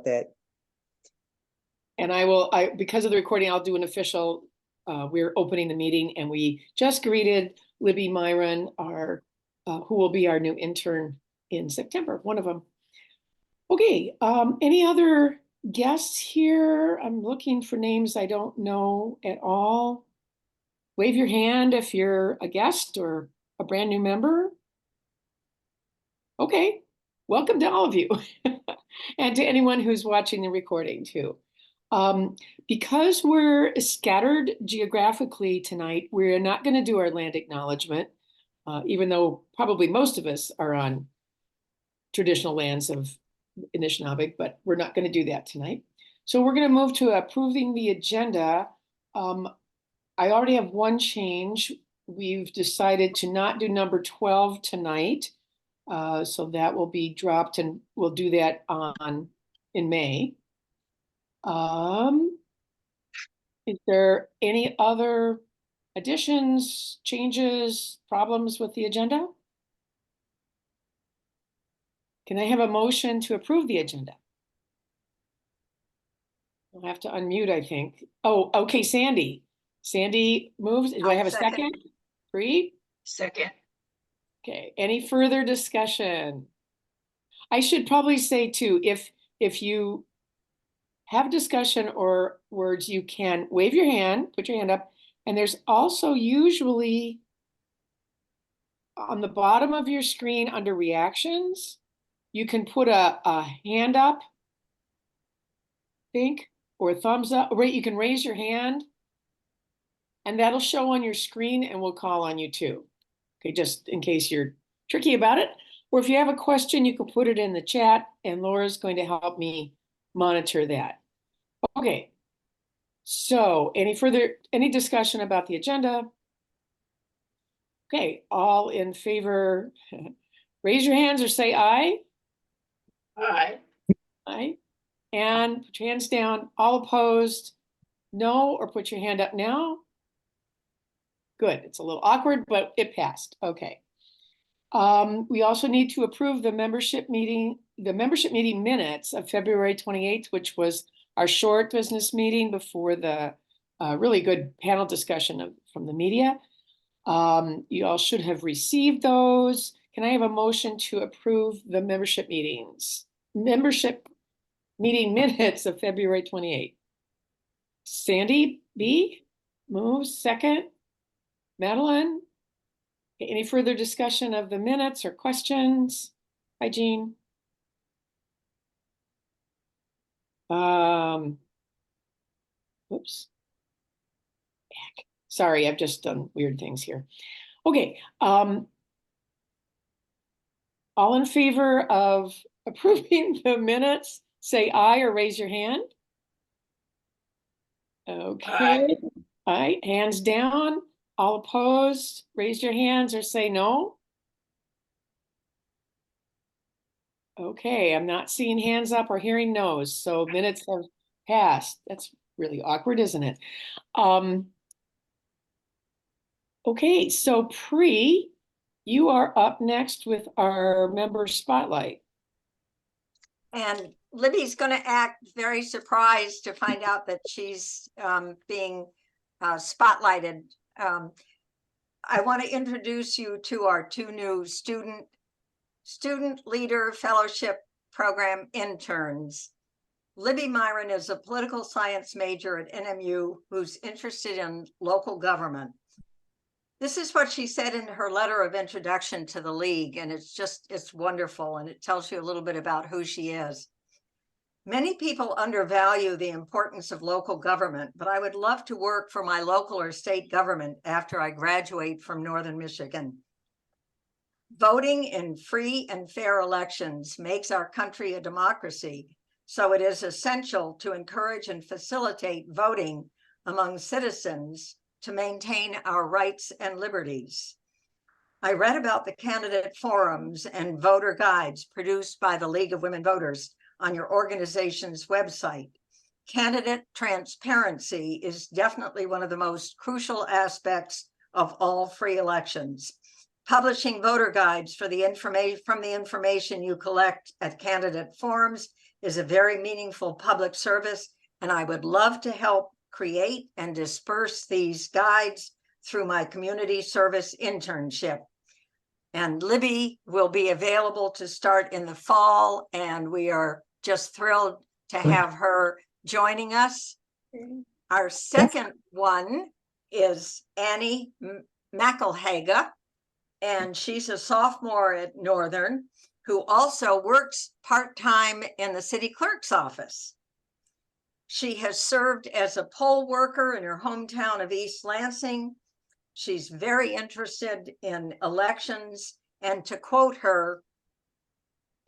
that. And because of the recording, I'll do an official, we're opening the meeting, and we just greeted Libby Myron, who will be our new intern in September, one of them. Okay, any other guests here? I'm looking for names I don't know at all. Wave your hand if you're a guest or a brand new member. Okay, welcome to all of you and to anyone who's watching the recording too. Because we're scattered geographically tonight, we're not going to do our land acknowledgement, even though probably most of us are on traditional lands of Anishinaabe, but we're not going to do that tonight. So we're going to move to approving the agenda. I already have one change. We've decided to not do number 12 tonight. So that will be dropped, and we'll do that in May. Is there any other additions, changes, problems with the agenda? Can I have a motion to approve the agenda? I'll have to unmute, I think. Oh, okay, Sandy. Sandy moves. Do I have a second? Bree? Second. Okay, any further discussion? I should probably say too, if you have discussion or words, you can wave your hand, put your hand up, and there's also usually on the bottom of your screen under reactions, you can put a hand up, I think, or a thumbs up. Right, you can raise your hand, and that'll show on your screen, and we'll call on you too. Okay, just in case you're tricky about it. Or if you have a question, you can put it in the chat, and Laura's going to help me monitor that. Okay, so any discussion about the agenda? Okay, all in favor, raise your hands or say aye. Aye. Aye. And put your hands down. All opposed, no, or put your hand up now. Good, it's a little awkward, but it passed. Okay. We also need to approve the membership meeting minutes of February 28th, which was our short business meeting before the really good panel discussion from the media. You all should have received those. Can I have a motion to approve the membership meeting minutes of February 28th? Sandy B moves. Second. Madeline? Any further discussion of the minutes or questions? Hi, Jean. Oops. Sorry, I've just done weird things here. Okay. All in favor of approving the minutes, say aye or raise your hand. Okay. Aye. Hands down. All opposed, raise your hands or say no. Okay, I'm not seeing hands up or hearing no's, so minutes have passed. That's really awkward, isn't it? Okay, so Pri, you are up next with our member spotlight. And Libby's going to act very surprised to find out that she's being spotlighted. I want to introduce you to our two new student leader fellowship program interns. Libby Myron is a political science major at NMU who's interested in local government. This is what she said in her letter of introduction to the League, and it's wonderful, and it tells you a little bit about who she is. Many people undervalue the importance of local government, but I would love to work for my local or state government after I graduate from Northern Michigan. Voting in free and fair elections makes our country a democracy, so it is essential to encourage and facilitate voting among citizens to maintain our rights and liberties. I read about the candidate forums and voter guides produced by the League of Women Voters on your organization's website. Candidate transparency is definitely one of the most crucial aspects of all free elections. Publishing voter guides from the information you collect at candidate forums is a very meaningful public service, and I would love to help create and disperse these guides through my community service internship. And Libby will be available to start in the fall, and we are just thrilled to have her joining us. Our second one is Annie McElhaga, and she's a sophomore at Northern who also works part-time in the city clerk's office. She has served as a poll worker in her hometown of East Lansing. She's very interested in elections, and to quote her,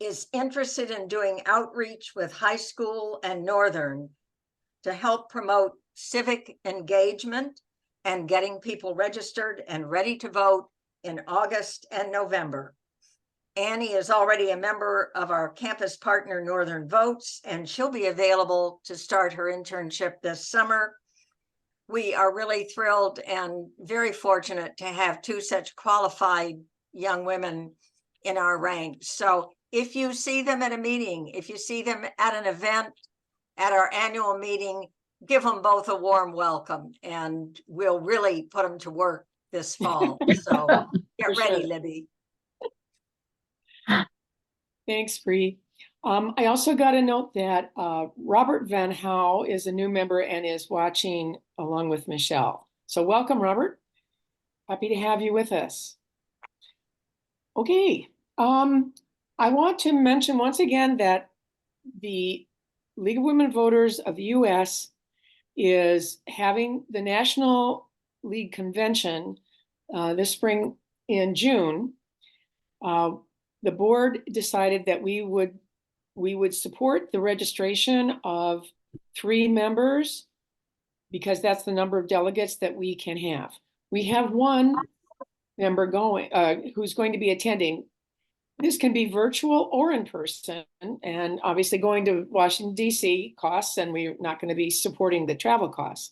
is interested in doing outreach with high school and Northern to help promote civic engagement and getting people registered and ready to vote in August and November. Annie is already a member of our campus partner Northern Votes, and she'll be available to start her internship this summer. We are really thrilled and very fortunate to have two such qualified young women in our ranks. So if you see them at a meeting, if you see them at an event, at our annual meeting, give them both a warm welcome, and we'll really put them to work this fall. So get ready, sure. Libby. Thanks, Bree. I also got a note that Robert Van Houw is a new member and is watching along with Michelle. So welcome, Robert. Happy to have you with us. Okay. I want to mention once again that the League of Women Voters of the US is having the National League Convention this spring in June. The board decided that we would support the registration of 3 members because that's the number of delegates that we can have. We have 1 member going who's going to be attending. This can be virtual or in person, and obviously going to Washington, D.C. costs, and we're not going to be supporting the travel costs.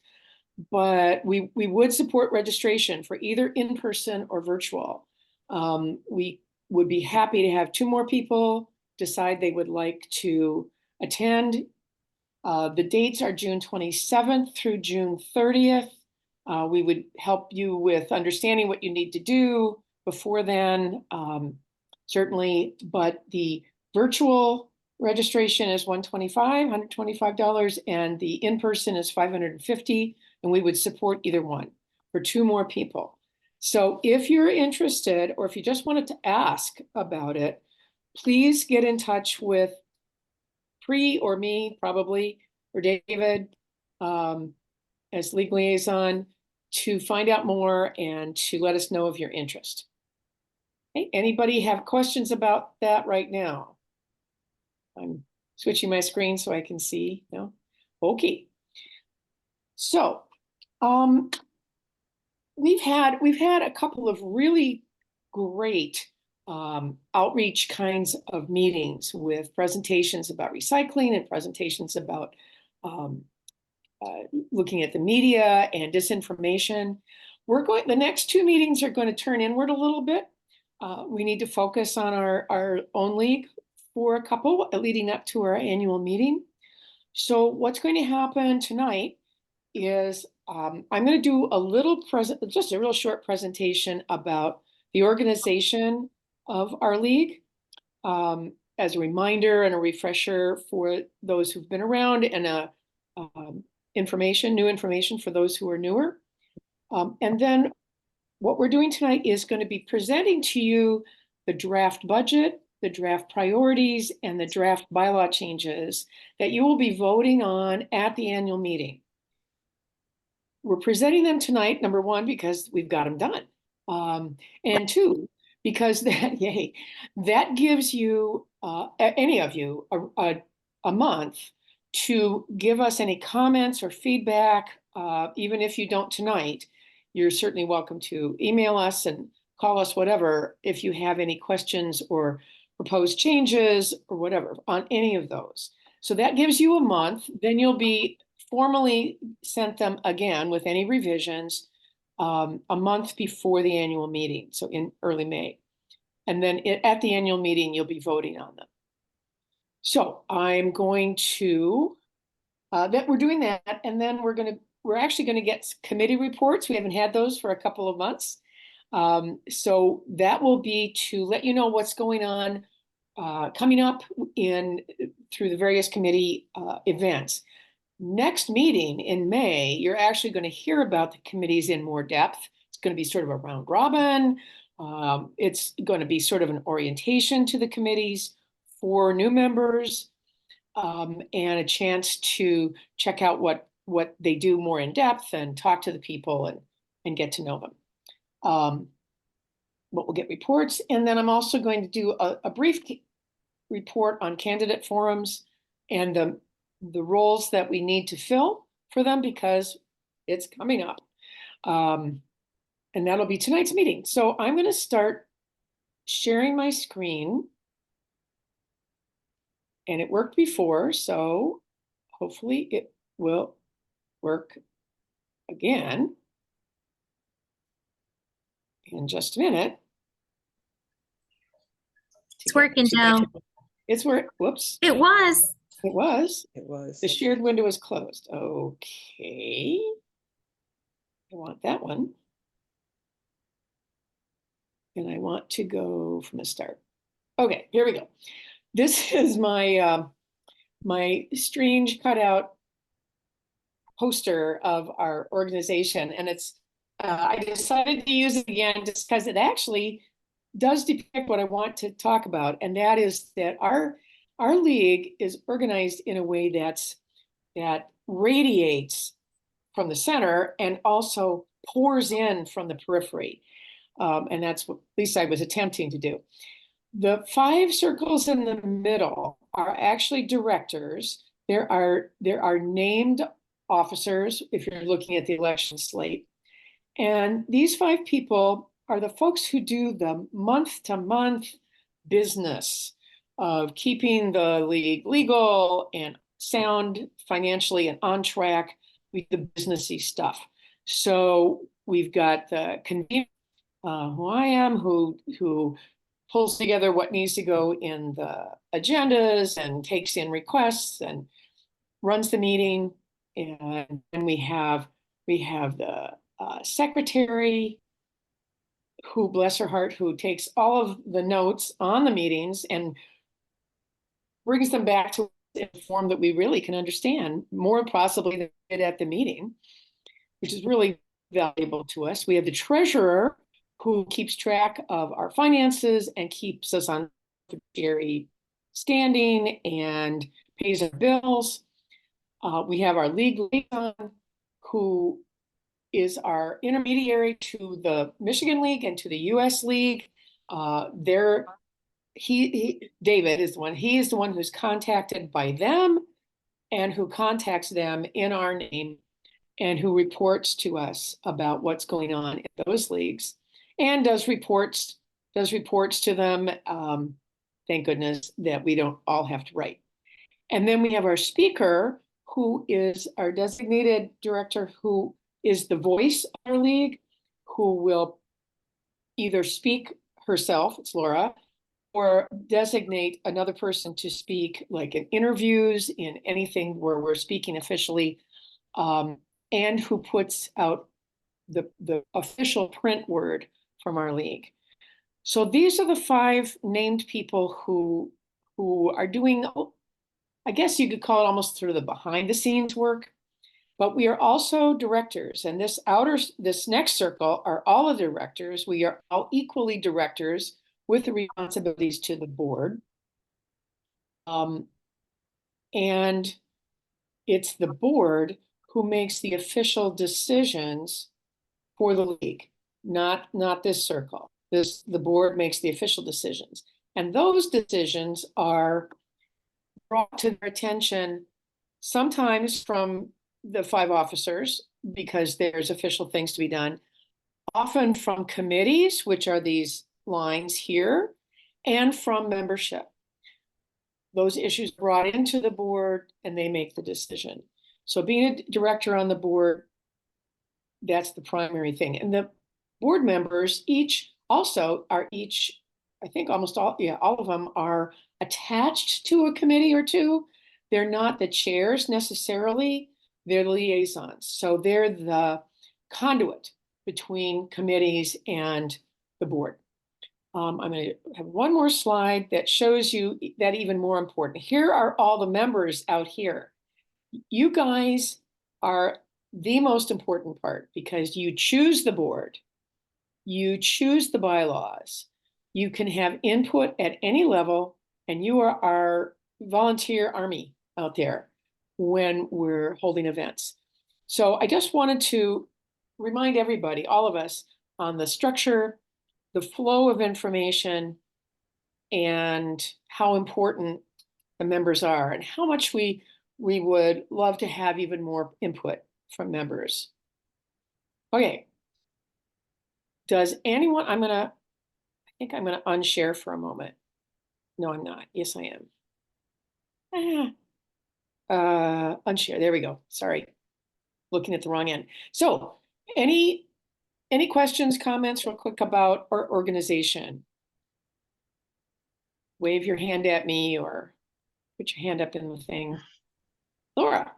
But we would support registration for either in person or virtual. We would be happy to have 2 more people decide they would like to attend. The dates are June 27th through June 30th. We would help you with understanding what you need to do before then, certainly, but the virtual registration is $125, and the in-person is $550, and we would support either one for 2 more people. So if you're interested, or if you just wanted to ask about it, please get in touch with Pri or me, probably, or David as league liaison to find out more and to let us know of your interest. Hey, anybody have questions about that right now? I'm switching my screen so I can see. No? Okay. So we've had a couple of really great outreach kinds of meetings with presentations about recycling and presentations about looking at the media and disinformation. The next 2 meetings are going to turn inward a little bit. We need to focus on our own league for a couple leading up to our annual meeting. So what's going to happen tonight is I'm going to do just a real short presentation about the organization of our league as a reminder and a refresher for those who've been around, and new information for those who are newer. And then what we're doing tonight is going to be presenting to you the draft budget, the draft priorities, and the draft bylaw changes that you will be voting on at the annual meeting. We're presenting them tonight, number 1, because we've got them done. And 2, because that gives you, any of you, a month to give us any comments or feedback. Even if you don't tonight, you're certainly welcome to email us and call us, whatever, if you have any questions or proposed changes or whatever on any of those. So that gives you a month. Then you'll be formally sent them again with any revisions a month before the annual meeting, so in early May. And then at the annual meeting, you'll be voting on them. So I'm going to, that we're doing that, and then we're actually gonna get committee reports. We haven't had those for a couple of months. So that will be to let you know what's going on coming up through the various committee events. Next meeting in May, you're actually going to hear about the committees in more depth. It's going to be sort of a round robin. It's going to be sort of an orientation to the committees for new members, and a chance to check out what they do more in depth and talk to the people and get to know them. But we'll get reports, and then I'm also going to do a brief report on candidate forums and the roles that we need to fill for them, because it's coming up. And that'll be tonight's meeting. So I'm going to start sharing my screen. And it worked before, so hopefully it will work again in just a minute. It's working, Joe. It's where, whoops. It was. It was. It was. The shared window is closed. Okay. I want that one. And I want to go from the start. Okay, here we go. This is my my strange cutout poster of our organization, and it's I decided to use it again just because it actually does depict what I want to talk about, and that is that our league is organized in a way that radiates from the center and also pours in from the periphery, and that's what at least I was attempting to do. The 5 circles in the middle are actually directors. There are named officers if you're looking at the election slate. And these 5 people are the folks who do the month-to-month business of keeping the league legal and sound financially and on track with the businessy stuff. So we've got the convener, who I am, who pulls together what needs to go in the agendas and takes in requests and runs the meeting. And then we have the secretary, who, bless her heart, who takes all of the notes on the meetings and brings them back to a form that we really can understand more possibly than we did at the meeting, which is really valuable to us. We have the treasurer, who keeps track of our finances and keeps us on fiduciary standing and pays our bills. We have our league liaison, who is our intermediary to the Michigan League and to the US League. David is the one. He is the one who's contacted by them and who contacts them in our name and who reports to us about what's going on in those leagues. And does reports to them. Thank goodness that we don't all have to write. And then we have our speaker, who is our designated director, who is the voice of our league, who will either speak herself, it's Laura, or designate another person to speak, like in interviews, in anything where we're speaking officially, and who puts out the official print word from our league. So these are the 5 named people who are doing, I guess you could call it almost sort of the behind the scenes work, but we are also directors. And this next circle are all of the directors. We are all equally directors with the responsibilities to the board. And it's the board who makes the official decisions for the league, not this circle. The board makes the official decisions. And those decisions are brought to their attention sometimes from the 5 officers, because there's official things to be done, often from committees, which are these lines here, and from membership. Those issues are brought into the board and they make the decision. So being a director on the board, that's the primary thing. And the board members I think almost all of them are attached to a committee or two. They're not the chairs necessarily, they're the liaisons. So they're the conduit between committees and the board. I'm going to have one more slide that shows you that even more important. Here are all the members out here. You guys are the most important part because you choose the board, you choose the bylaws, you can have input at any level, and you are our volunteer army out there when we're holding events. So I just wanted to remind everybody, all of us, on the structure, the flow of information, and how important the members are, and how much we would love to have even more input from members. Okay. Does anyone, I think I'm gonna unshare for a moment. No, I'm not. Yes, I am. Unshare, there we go. Sorry, looking at the wrong end. So any questions, comments real quick about our organization? Wave your hand at me or put your hand up in the thing. Laura.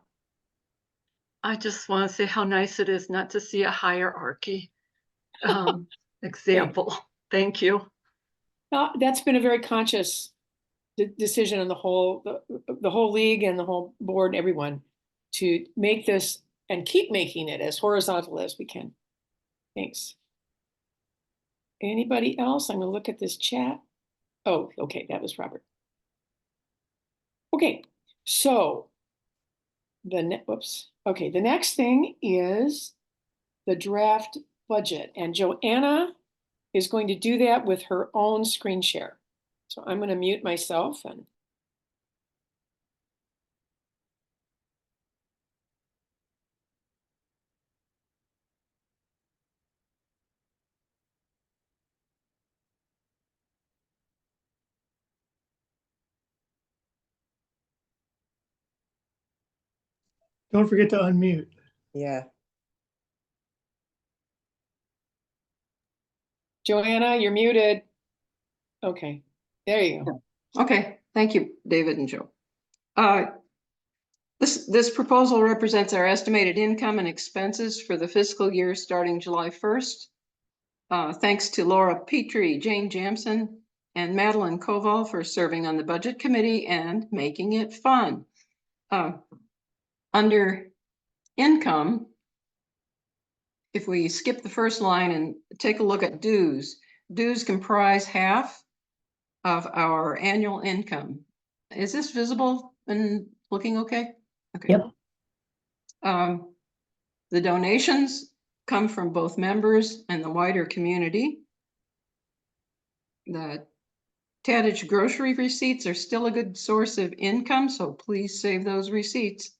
I just want to say how nice it is not to see a hierarchy example. Thank you. That's been a very conscious decision on the whole league and the whole board, everyone, to make this and keep making it as horizontal as we can. Thanks. Anybody else? I'm gonna look at this chat. Oh, okay, that was Robert. Okay, so the next thing is the draft budget, and Joanna is going to do that with her own screen share. So I'm going to mute myself and Don't forget to unmute. Yeah. Joanna, you're muted. Okay, there you go. Okay, thank you, David and Joe. This proposal represents our estimated income and expenses for the fiscal year starting July 1st. Thanks to Laura Petrie, Jane Jamson, and Madeline Koval for serving on the budget committee and making it fun. Under income, if we skip the first line and take a look at dues, dues comprise half of our annual income. Is this visible and looking okay? Okay. Yep. The donations come from both members and the wider community. The Tadage grocery receipts are still a good source of income, so please save those receipts.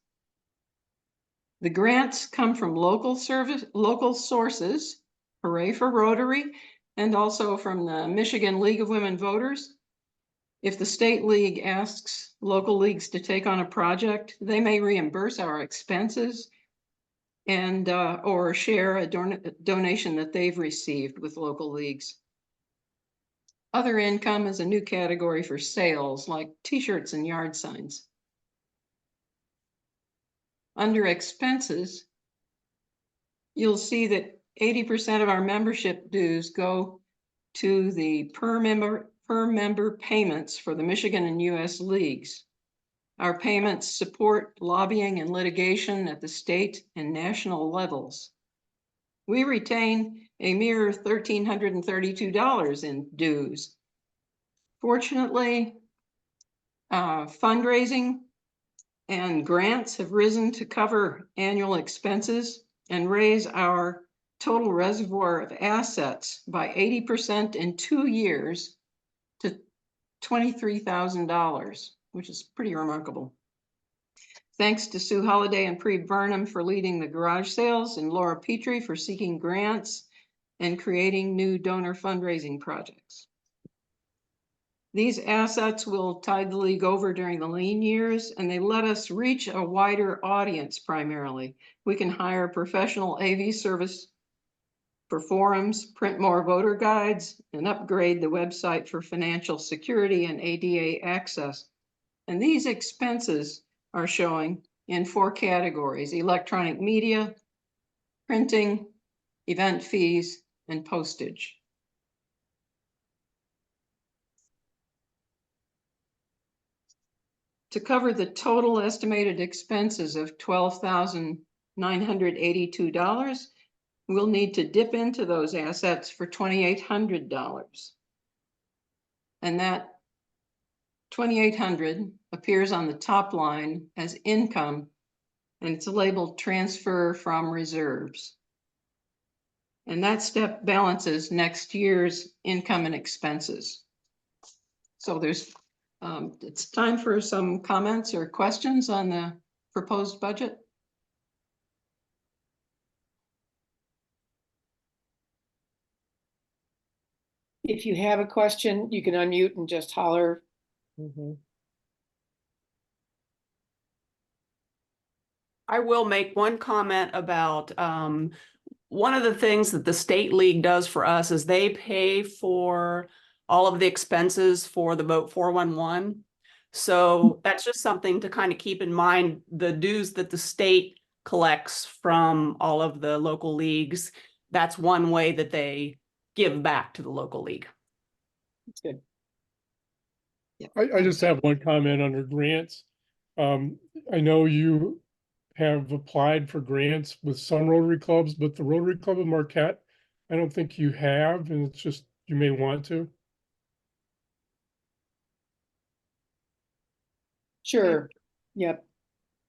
The grants come from local sources, hooray for Rotary, and also from the Michigan League of Women Voters. If the state league asks local leagues to take on a project, they may reimburse our expenses and or share a donation that they've received with local leagues. Other income is a new category for sales like t-shirts and yard signs. Under expenses, you'll see that 80% of our membership dues go to the per member payments for the Michigan and US leagues. Our payments support lobbying and litigation at the state and national levels. We retain a mere $1,332 in dues. Fortunately, fundraising and grants have risen to cover annual expenses and raise our total reservoir of assets by 80% in 2 years to $23,000, which is pretty remarkable. Thanks to Sue Holliday and Pre Burnham for leading the garage sales and Laura Petrie for seeking grants and creating new donor fundraising projects. These assets will tide the league over during the lean years, and they let us reach a wider audience primarily. We can hire professional AV service for forums, print more voter guides, and upgrade the website for financial security and ADA access. And these expenses are showing in 4 categories: electronic media, printing, event fees, and postage. To cover the total estimated expenses of $12,982, we'll need to dip into those assets for $2,800. And that $2,800 appears on the top line as income, and it's labeled transfer from reserves. And that step balances next year's income and expenses. So it's time for some comments or questions on the proposed budget. If you have a question, you can unmute and just holler. I will make one comment about one of the things that the State League does for us is they pay for all of the expenses for the Vote 411. So that's just something to kind of keep in mind, the dues that the state collects from all of the local leagues. That's one way that they give back to the local league. That's good. I just have one comment under grants. I know you have applied for grants with some Rotary clubs, but the Rotary Club of Marquette, I don't think you have, and it's just, you may want to. Sure. Yep.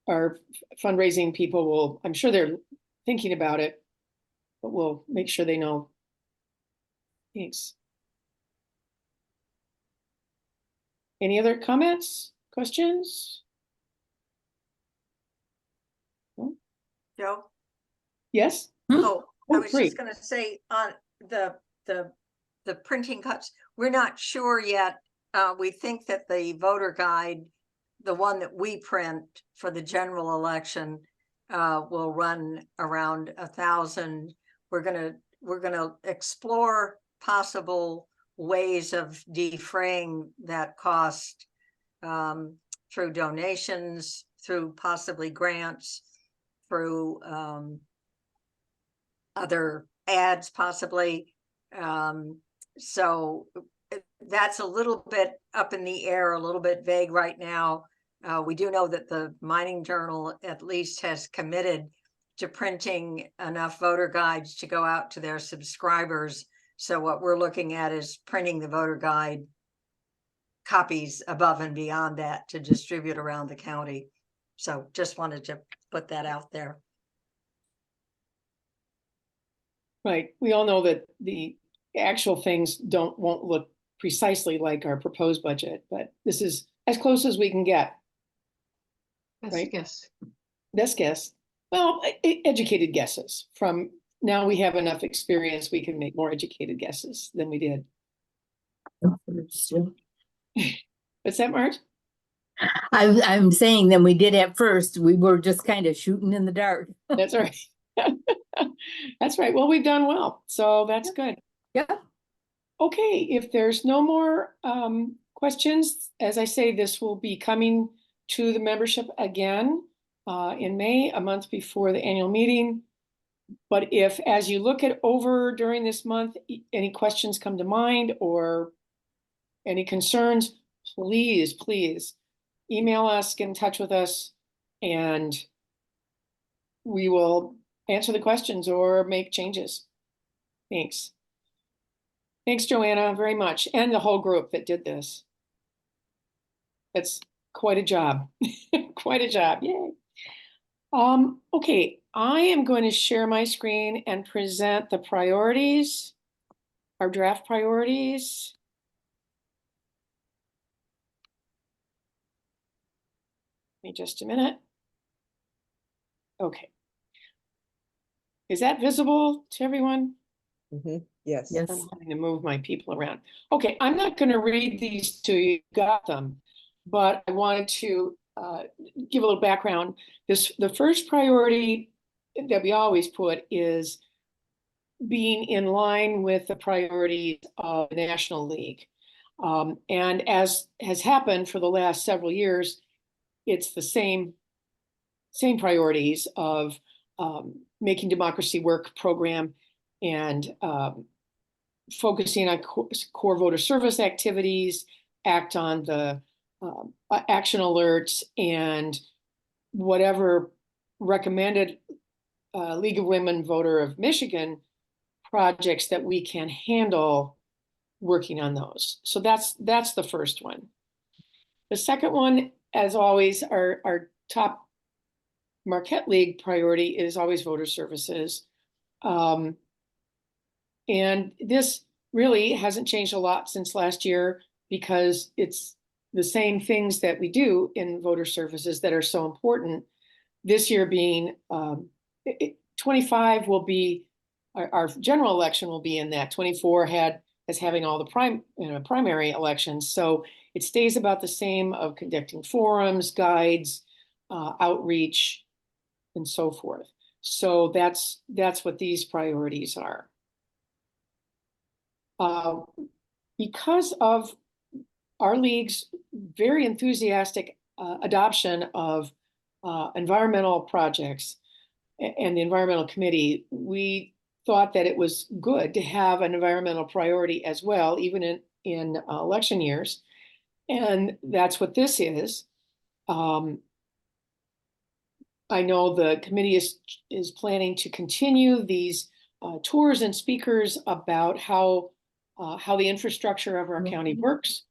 Our fundraising people will, I'm sure they're thinking about it, but we'll make sure they know. Thanks. Any other comments, questions? Joe? Yes? Oh, I Oh, was great. just gonna say on the printing cuts, we're not sure yet. We think that the voter guide, the one that we print for the general election, will run around 1,000. We're gonna explore possible ways of defraying that cost through donations, through possibly grants, through other ads possibly. So that's a little bit up in the air, a little bit vague right now. We do know that the Mining Journal at least has committed to printing enough voter guides to go out to their subscribers. So what we're looking at is printing the voter guide copies above and beyond that to distribute around the county. So just wanted to put that out there. Right. We all know that the actual things won't look precisely like our proposed budget, but this is as close as we can get. Right? Yes. Best guess. Well, educated guesses. From now we have enough experience, we can make more educated guesses than we did. What's that, Marge? I'm saying than we did at first. We were just kind of shooting in the dark. That's right. That's right. Well, we've done well, so that's good. Yeah. Okay, if there's no more questions, as I say, this will be coming to the membership again in May, a month before the annual meeting. But if, as you look it over during this month, any questions come to mind or any concerns, please email us, get in touch with us, and we will answer the questions or make changes. Thanks. Thanks, Joanna, very much, and the whole group that did this. It's quite a job. Quite a job. Yay. Okay, I am going to share my screen and present the priorities, our draft priorities. Give me just a minute. Okay. Is that visible to everyone? Yes. Yes. I'm having to move my people around. Okay, I'm not going to read these to you, got them, but I wanted to give a little background. The first priority that we always put is being in line with the priorities of the National League. And as has happened for the last several years, it's the same priorities of making democracy work program and focusing on core voter service activities, act on the action alerts, and whatever recommended League of Women Voter of Michigan projects that we can handle, working on those. So that's the first one. The second one, as always, our top Marquette League priority is always voter services. And this really hasn't changed a lot since last year, because it's the same things that we do in voter services that are so important. This year being 25 will be our general election will be in that. 24 as having all the primary elections. So it stays about the same of conducting forums, guides, outreach, and so forth. So that's what these priorities are. Because of our league's very enthusiastic adoption of environmental projects and the environmental committee, we thought that it was good to have an environmental priority as well, even in election years. And that's what this is. I know the committee is planning to continue these tours and speakers about how the infrastructure of our county works.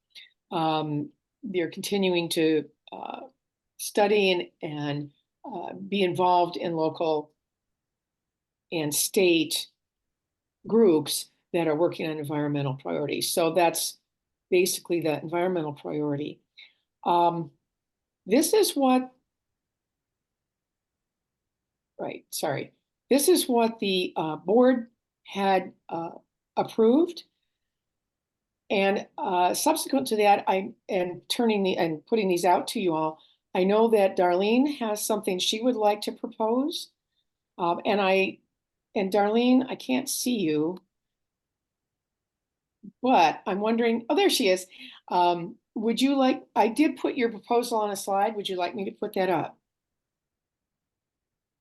They're continuing to study and be involved in local and state groups that are working on environmental priorities. So that's basically the environmental priority. This is what the board had approved. And subsequent to that, putting these out to you all, I know that Darlene has something she would like to propose. And Darlene, I can't see you, but I'm wondering, oh, there she is. Would you like, I did put your proposal on a slide. Would you like me to put that up?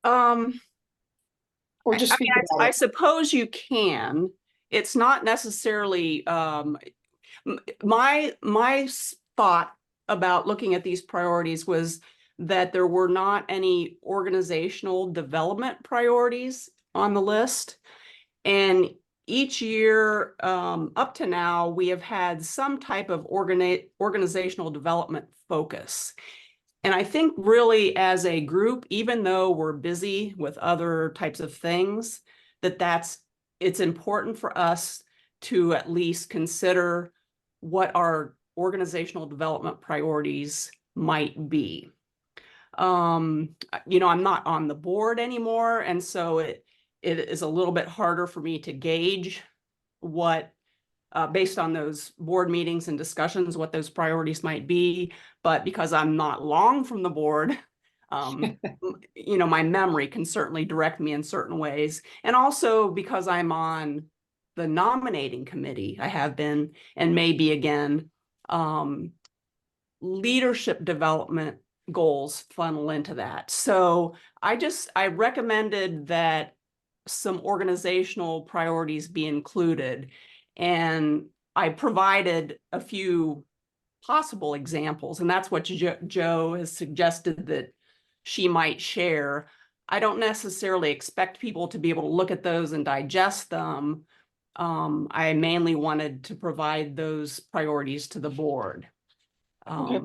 Or just speak about I it? suppose you can. It's not necessarily my thought about looking at these priorities was that there were not any organizational development priorities on the list. And each year up to now, we have had some type of organizational development focus. And I think really as a group, even though we're busy with other types of things, it's important for us to at least consider what our organizational development priorities might be. I'm not on the board anymore, and so it is a little bit harder for me to gauge what, based on those board meetings and discussions, what those priorities might be. But because I'm not long from the board, my memory can certainly direct me in certain ways. And also because I'm on the nominating committee, I have been and maybe again, leadership development goals funnel into that. So I recommended that some organizational priorities be included. And I provided a few possible examples, and that's what Joe has suggested that she might share. I don't necessarily expect people to be able to look at those and digest them. I mainly wanted to provide those priorities to the board. Okay.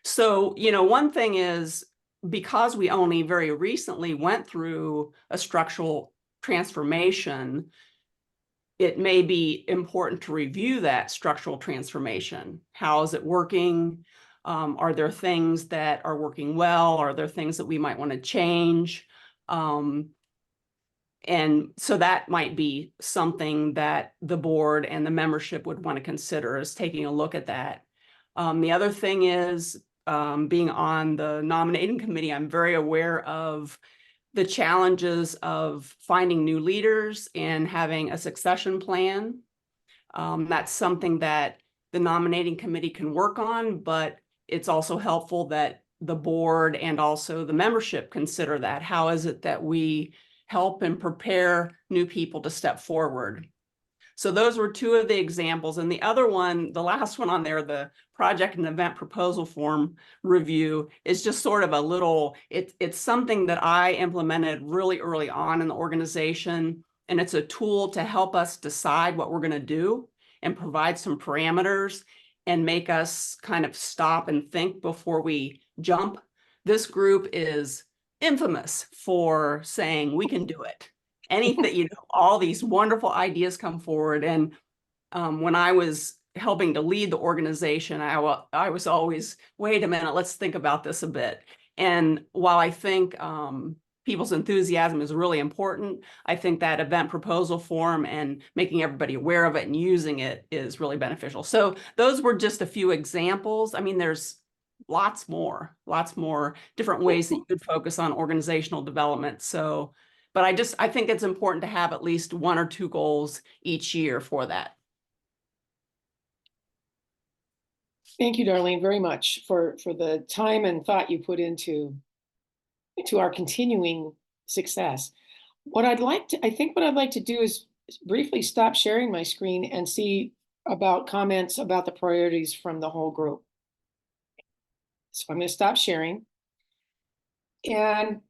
So, one thing is, because we only very recently went through a structural transformation, it may be important to review that structural transformation. How is it working? Are there things that are working well? Are there things that we might want to change? And so that might be something that the board and the membership would want to consider, is taking a look at that. The other thing is, being on the nominating committee, I'm very aware of the challenges of finding new leaders and having a succession plan. That's something that the nominating committee can work on, but it's also helpful that the board and also the membership consider that. How is it that we help and prepare new people to step forward? So those were two of the examples. And the other one, the last one on there, the project and event proposal form review, is just sort of a little, it's something that I implemented really early on in the organization. And it's a tool to help us decide what we're going to do and provide some parameters and make us kind of stop and think before we jump. This group is infamous for saying we can do it. Anything, you know, all these wonderful ideas come forward. And when I was helping to lead the organization, I was always, wait a minute, let's think about this a bit. And while I think people's enthusiasm is really important, I think that event proposal form and making everybody aware of it and using it is really beneficial. So those were just a few examples. I mean, there's lots more different ways that you could focus on organizational development. So, but I think it's important to have at least 1 or 2 goals each year for that. Thank you, Darlene, very much for the time and thought you put into our continuing success. I think what I'd like to do is briefly stop sharing my screen and see about comments about the priorities from the whole group. So I'm going to stop sharing. And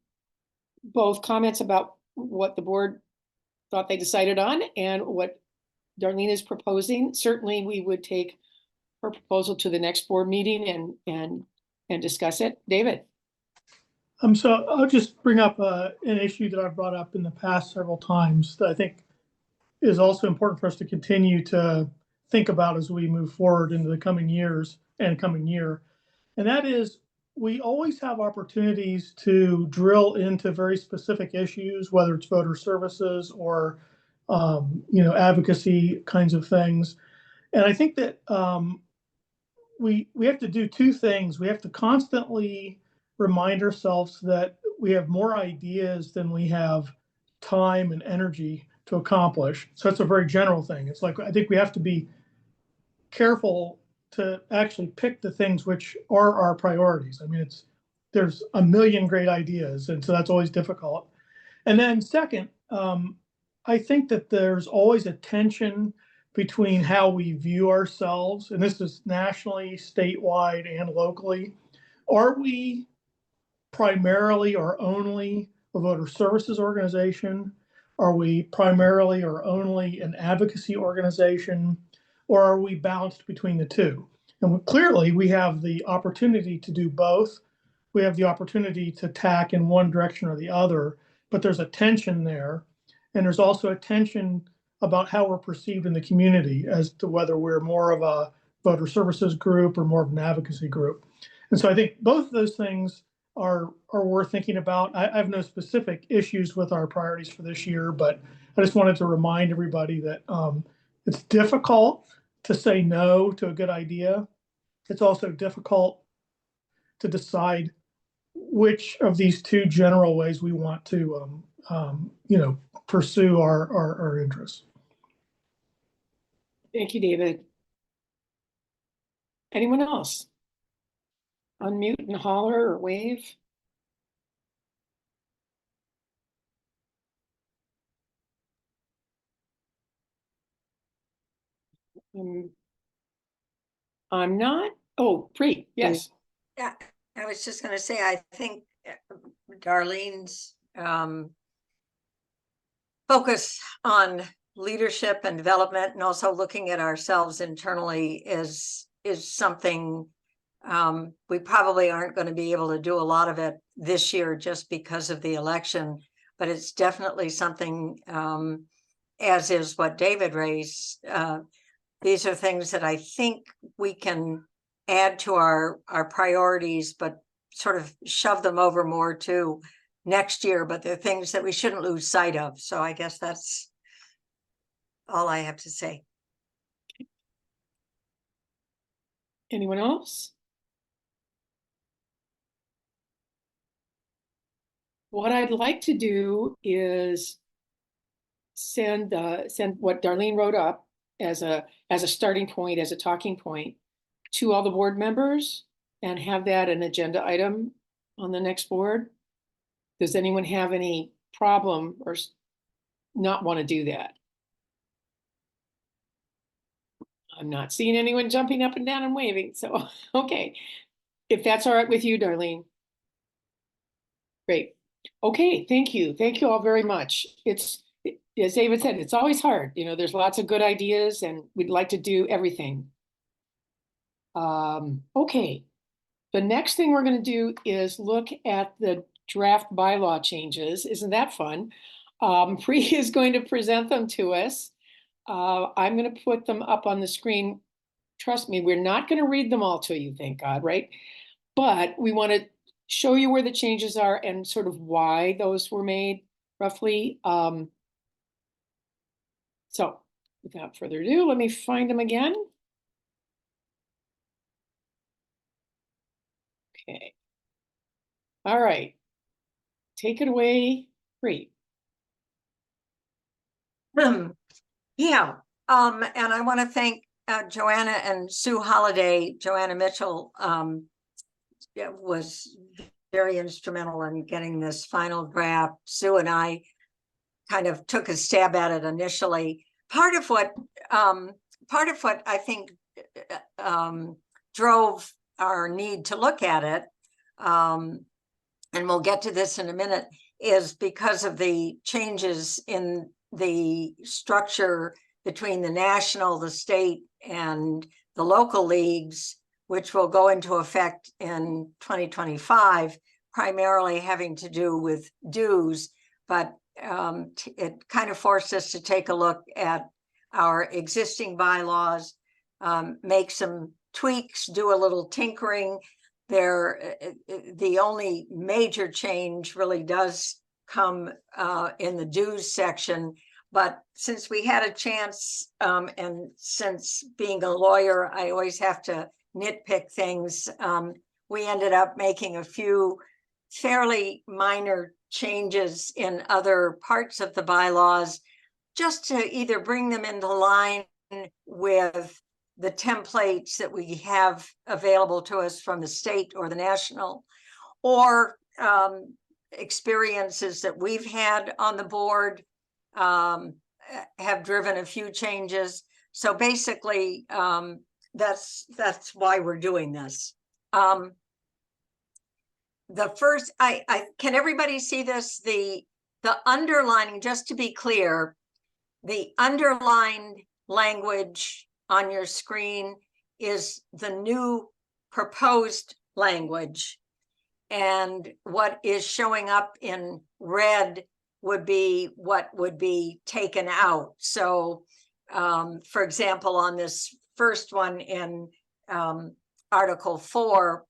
both comments about what the board thought they decided on and what Darlene is proposing. Certainly we would take her proposal to the next board meeting and discuss it. David. So I'll just bring up an issue that I've brought up in the past several times that I think is also important for us to continue to think about as we move forward into the coming years and coming year. And that is, we always have opportunities to drill into very specific issues, whether it's voter services or, advocacy kinds of things. And I think that we have to do 2 things. We have to constantly remind ourselves that we have more ideas than we have time and energy to accomplish. So that's a very general thing. It's like, I think we have to be careful to actually pick the things which are our priorities. I mean, there's a million great ideas, and so that's always difficult. And then second, I think that there's always a tension between how we view ourselves, and this is nationally, statewide, and locally. Are we primarily or only a voter services organization? Are we primarily or only an advocacy organization? Or are we balanced between the two? And clearly, we have the opportunity to do both. We have the opportunity to tack in one direction or the other, but there's a tension there. And there's also a tension about how we're perceived in the community as to whether we're more of a voter services group or more of an advocacy group. And so I think both of those things are worth thinking about. I have no specific issues with our priorities for this year, but I just wanted to remind everybody that it's difficult to say no to a good idea. It's also difficult to decide which of these 2 general ways we want to, pursue our interests. Thank you, David. Anyone else? Unmute and holler or wave. I'm not. Oh, Preet, yes. Yeah, I was just going to say, I think Darlene's focus on leadership and development and also looking at ourselves internally is something we probably aren't going to be able to do a lot of it this year just because of the election, but it's definitely something, as is what David raised. These are things that I think we can add to our priorities, but sort of shove them over more to next year, but they're things that we shouldn't lose sight of. So I guess that's all I have to say. Anyone else? What I'd like to do is send what Darlene wrote up as a starting point, as a talking point to all the board members and have that an agenda item on the next board. Does anyone have any problem or not want to do that? I'm not seeing anyone jumping up and down and waving, so, okay. If that's all right with you, Darlene. Great. Okay, thank you. Thank you all very much. It's, as David said, it's always hard. You know, there's lots of good ideas and we'd like to do everything. Okay. The next thing we're going to do is look at the draft bylaw changes. Isn't that fun? Pri is going to present them to us. I'm going to put them up on the screen. Trust me, we're not going to read them all to you, thank God, right? But we want to show you where the changes are and sort of why those were made, roughly. So without further ado, let me find them again. Okay. All right. Take it away. Great. Yeah, and I want to thank Joanna and Sue Holliday. Joanna Mitchell was very instrumental in getting this final draft. Sue and I kind of took a stab at it initially. Part of what I think drove our need to look at it, and we'll get to this in a minute, is because of the changes in the structure between the national, the state, and the local leagues, which will go into effect in 2025, primarily having to do with dues. But it kind of forced us to take a look at our existing bylaws, make some tweaks, do a little tinkering. The only major change really does come in the dues section. But since we had a chance, and since being a lawyer, I always have to nitpick things, we ended up making a few fairly minor changes in other parts of the bylaws, just to either bring them into line with the templates that we have available to us from the state or the national, or experiences that we've had on the board have driven a few changes. So basically, that's why we're doing this. The first, can everybody see this? The underlining, just to be clear, the underlined language on your screen is the new proposed language. And what is showing up in red would be what would be taken out. So, for example, on this first one in Article 4,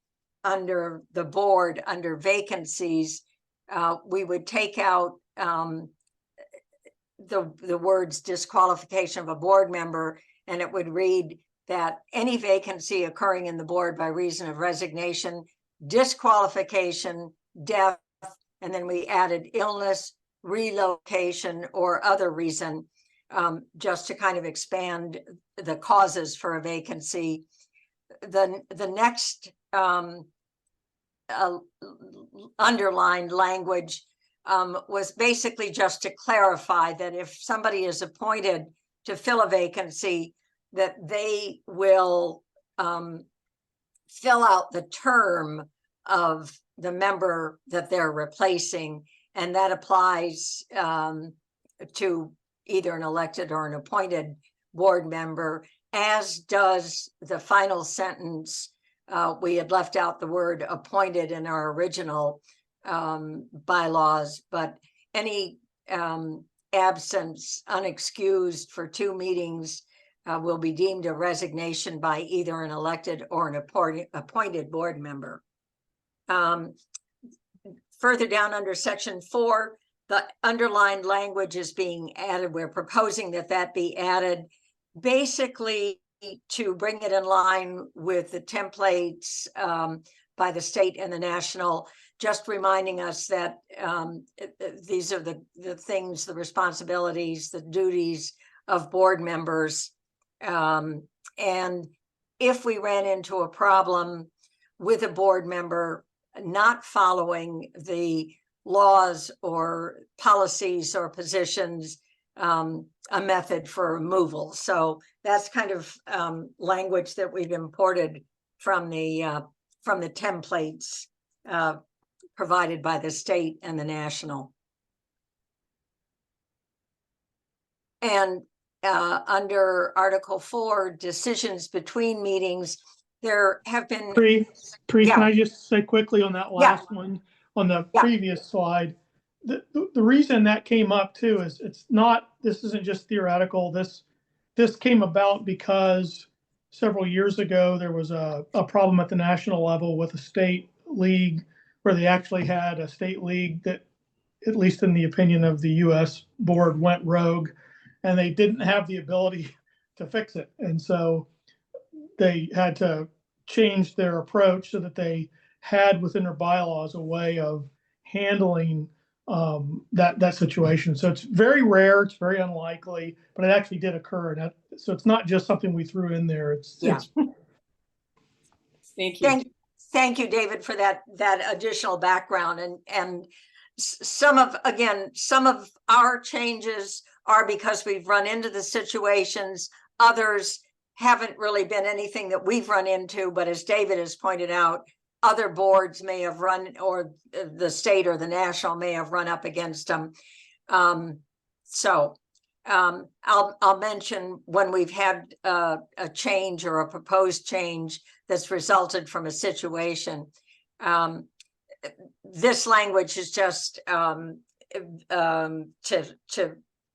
under the board, under vacancies, we would take out the words disqualification of a board member, and it would read that any vacancy occurring in the board by reason of resignation, disqualification, death, and then we added illness, relocation, or other reason, just to kind of expand the causes for a vacancy. The next underlined language was basically just to clarify that if somebody is appointed to fill a vacancy, that they will fill out the term of the member that they're replacing, and that applies to either an elected or an appointed board member, as does the final sentence. We had left out the word appointed in our original bylaws, but any absence unexcused for 2 meetings will be deemed a resignation by either an elected or an appointed board member. Further down under section 4, the underlined language is being added. We're proposing that that be added, basically to bring it in line with the templates by the state and the national, just reminding us that these are the things, the responsibilities, the duties of board members. And if we ran into a problem with a board member not following the laws or policies or positions, a method for removal. So that's kind of language that we've imported from the templates provided by the state and the national. And under Article 4, decisions between meetings, there have been. Can Yeah. I just say quickly on that last one, on the Yeah. previous slide, the reason that came up too is this isn't just theoretical. This came about because several years ago, there was a problem at the national level with a state league where they actually had a state league that, at least in the opinion of the US board, went rogue, and they didn't have the ability to fix it. And so they had to change their approach so that they had within their bylaws a way of handling that situation. So it's very rare, it's very unlikely, but it actually did occur. And so it's not just something we threw in there. Thank you. Thank you, David, for that additional background. And some of our changes are because we've run into the situations. Others haven't really been anything that we've run into, but as David has pointed out, other boards may have run, or the state or the national may have run up against them. I'll mention when we've had a change or a proposed change that's resulted from a situation. This language is just to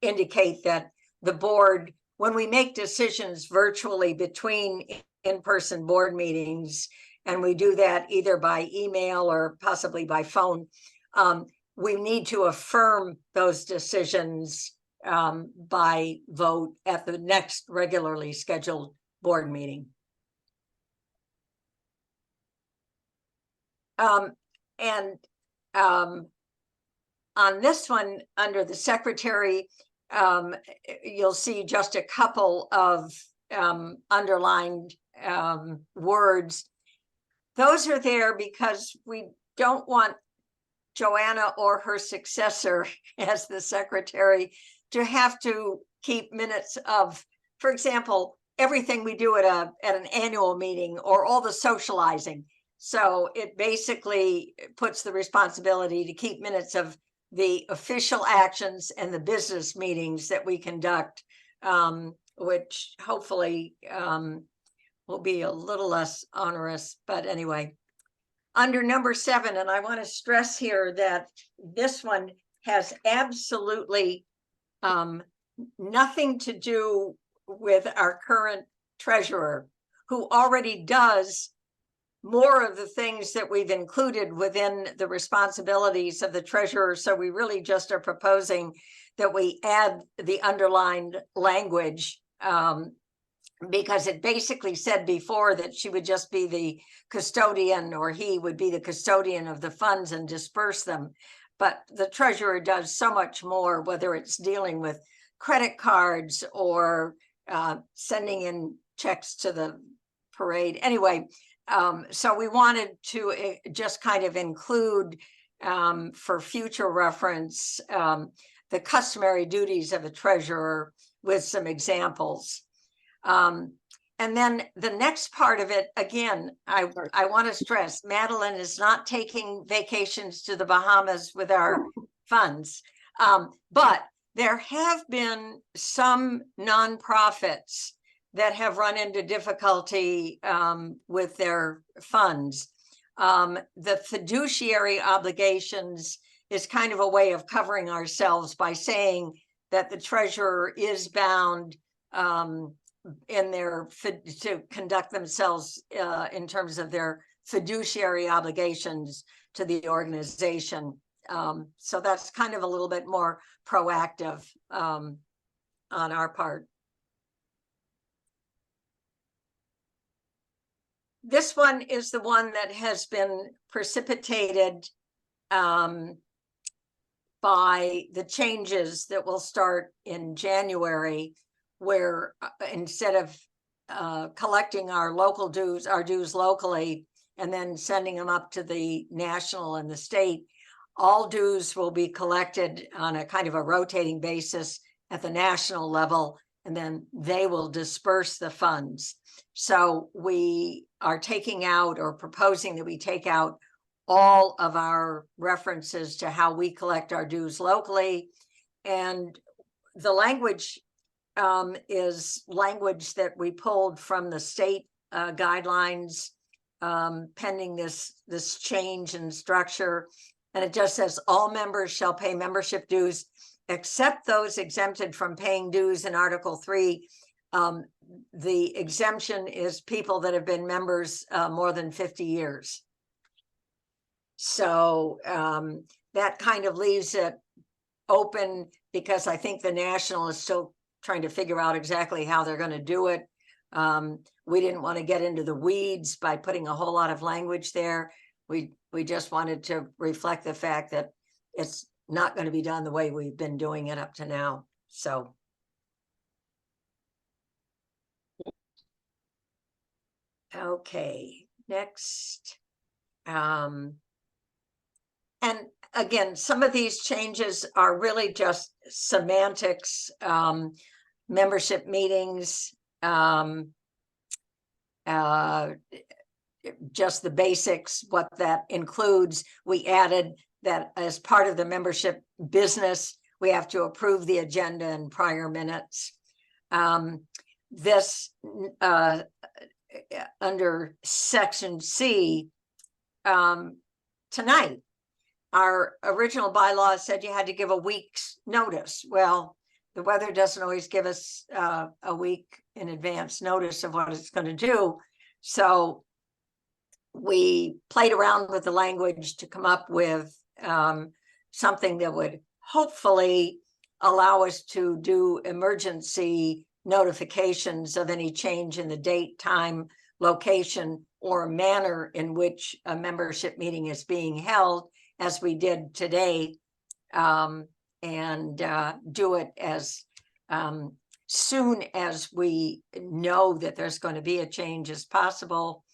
indicate that the board, when we make decisions virtually between in-person board meetings, and we do that either by email or possibly by phone, we need to affirm those decisions by vote at the next regularly scheduled board meeting. On this one, under the secretary, you'll see just a couple of underlined words. Those are there because we don't want Joanna or her successor as the secretary to have to keep minutes of, for example, everything we do at an annual meeting or all the socializing. So it basically puts the responsibility to keep minutes of the official actions and the business meetings that we conduct, which hopefully will be a little less onerous. But anyway, under number 7, and I want to stress here that this one has absolutely nothing to do with our current treasurer, who already does more of the things that we've included within the responsibilities of the treasurer. So we really just are proposing that we add the underlined language, because it basically said before that she would just be the custodian, or he would be the custodian of the funds and disperse them. But the treasurer does so much more, whether it's dealing with credit cards or sending in checks to the parade. Anyway, so we wanted to just kind of include, for future reference, the customary duties of a treasurer with some examples. And then the next part of it, again, I want to stress, Madeline is not taking vacations to the Bahamas with our funds. But there have been some nonprofits that have run into difficulty with their funds. The fiduciary obligations is kind of a way of covering ourselves by saying that the treasurer is bound in their to conduct themselves in terms of their fiduciary obligations to the organization. So that's kind of a little bit more proactive on our part. This one is the one that has been precipitated by the changes that will start in January, where instead of collecting our dues locally, and then sending them up to the national and the state, all dues will be collected on a kind of a rotating basis at the national level, and then they will disperse the funds. So we are taking out, or proposing that we take out, all of our references to how we collect our dues locally. And the language is language that we pulled from the state guidelines pending this change in structure. And it just says all members shall pay membership dues except those exempted from paying dues in Article 3. The exemption is people that have been members more than 50 years. So that kind of leaves it open, because I think the national is still trying to figure out exactly how they're going to do it. We didn't want to get into the weeds by putting a whole lot of language there. We just wanted to reflect the fact that it's not going to be done the way we've been doing it up to now. So. Okay, next. And again, some of these changes are really just semantics, membership meetings, just the basics, what that includes. We added that as part of the membership business, we have to approve the agenda and prior minutes. This under section C, tonight, our original bylaw said you had to give a week's notice. Well, the weather doesn't always give us a week in advance notice of what it's going to do. So we played around with the language to come up with something that would hopefully allow us to do emergency notifications of any change in the date, time, location, or manner in which a membership meeting is being held, as we did today, and do it as soon as we know that there's going to be a change as possible,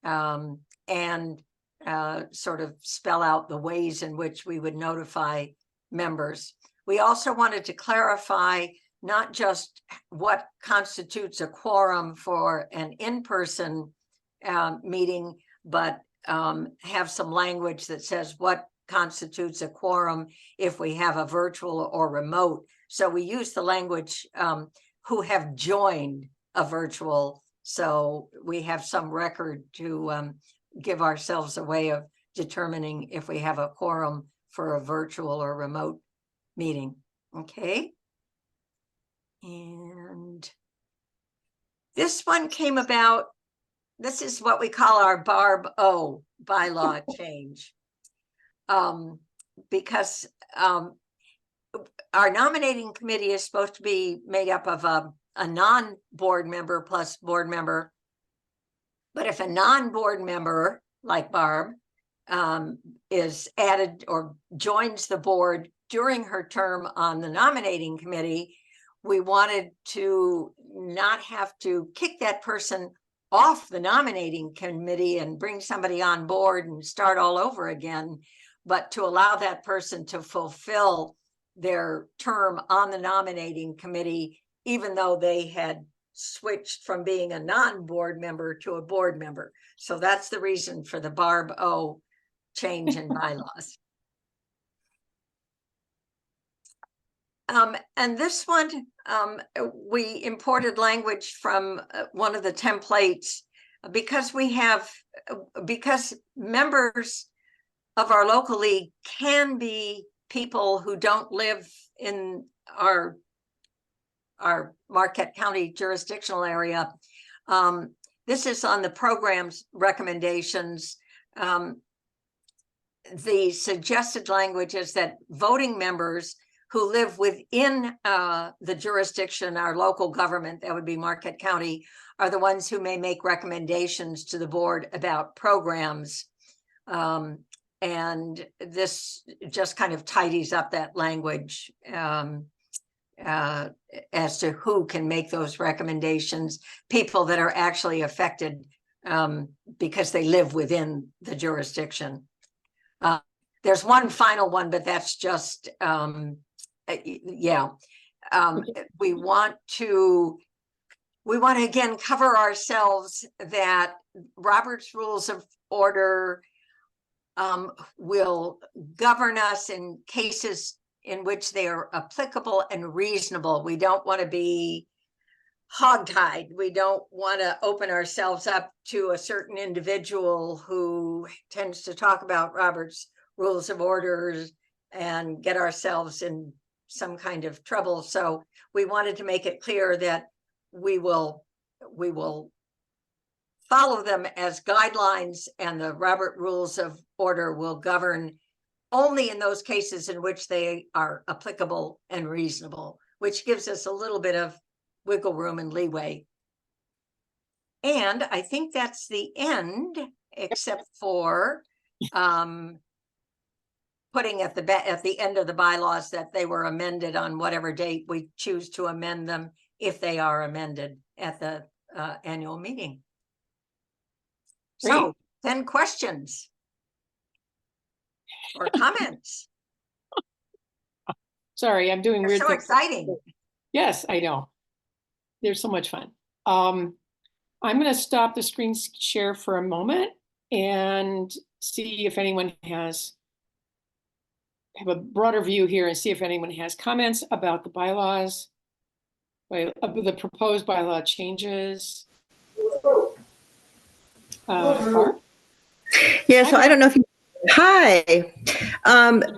and sort of spell out the ways in which we would notify members. We also wanted to clarify not just what constitutes a quorum for an in-person meeting, but have some language that says what constitutes a quorum if we have a virtual or remote. So we use the language who have joined a virtual, so we have some record to give ourselves a way of determining if we have a quorum for a virtual or remote meeting. Okay. And this one came about, this is what we call our Barb O bylaw change. Because our nominating committee is supposed to be made up of a non-board member plus board member. But if a non-board member like Barb is added or joins the board during her term on the nominating committee, we wanted to not have to kick that person off the nominating committee and bring somebody on board and start all over again, but to allow that person to fulfill their term on the nominating committee, even though they had switched from being a non-board member to a board member. So that's the reason for the Barb O change in bylaws. And this one, we imported language from one of the templates because because members of our local league can be people who don't live in our Marquette County jurisdictional area. This is on the program's recommendations. The suggested language is that voting members who live within the jurisdiction, our local government, that would be Marquette County, are the ones who may make recommendations to the board about programs. And this just kind of tidies up that language as to who can make those recommendations, people that are actually affected because they live within the jurisdiction. There's one final one, but that's just, yeah. We want to again cover ourselves that Robert's Rules of Order will govern us in cases in which they are applicable and reasonable. We don't want to be hogtied. We don't want to open ourselves up to a certain individual who tends to talk about Robert's Rules of Orders and get ourselves in some kind of trouble. So we wanted to make it clear that we will follow them as guidelines, and the Robert Rules of Order will govern only in those cases in which they are applicable and reasonable, which gives us a little bit of wiggle room and leeway. And I think that's the end, except for putting at the end of the bylaws that they were amended on whatever date we choose to amend them, if they are amended at the annual meeting. So then questions or comments? Sorry, I'm doing They're weird so things. exciting. Yes, I know. They're so much fun. I'm going to stop the screen share for a moment and see if anyone have a broader view here and see if anyone has comments about the bylaws, the proposed bylaw changes. Barb? Yeah, so I don't know if you, hi.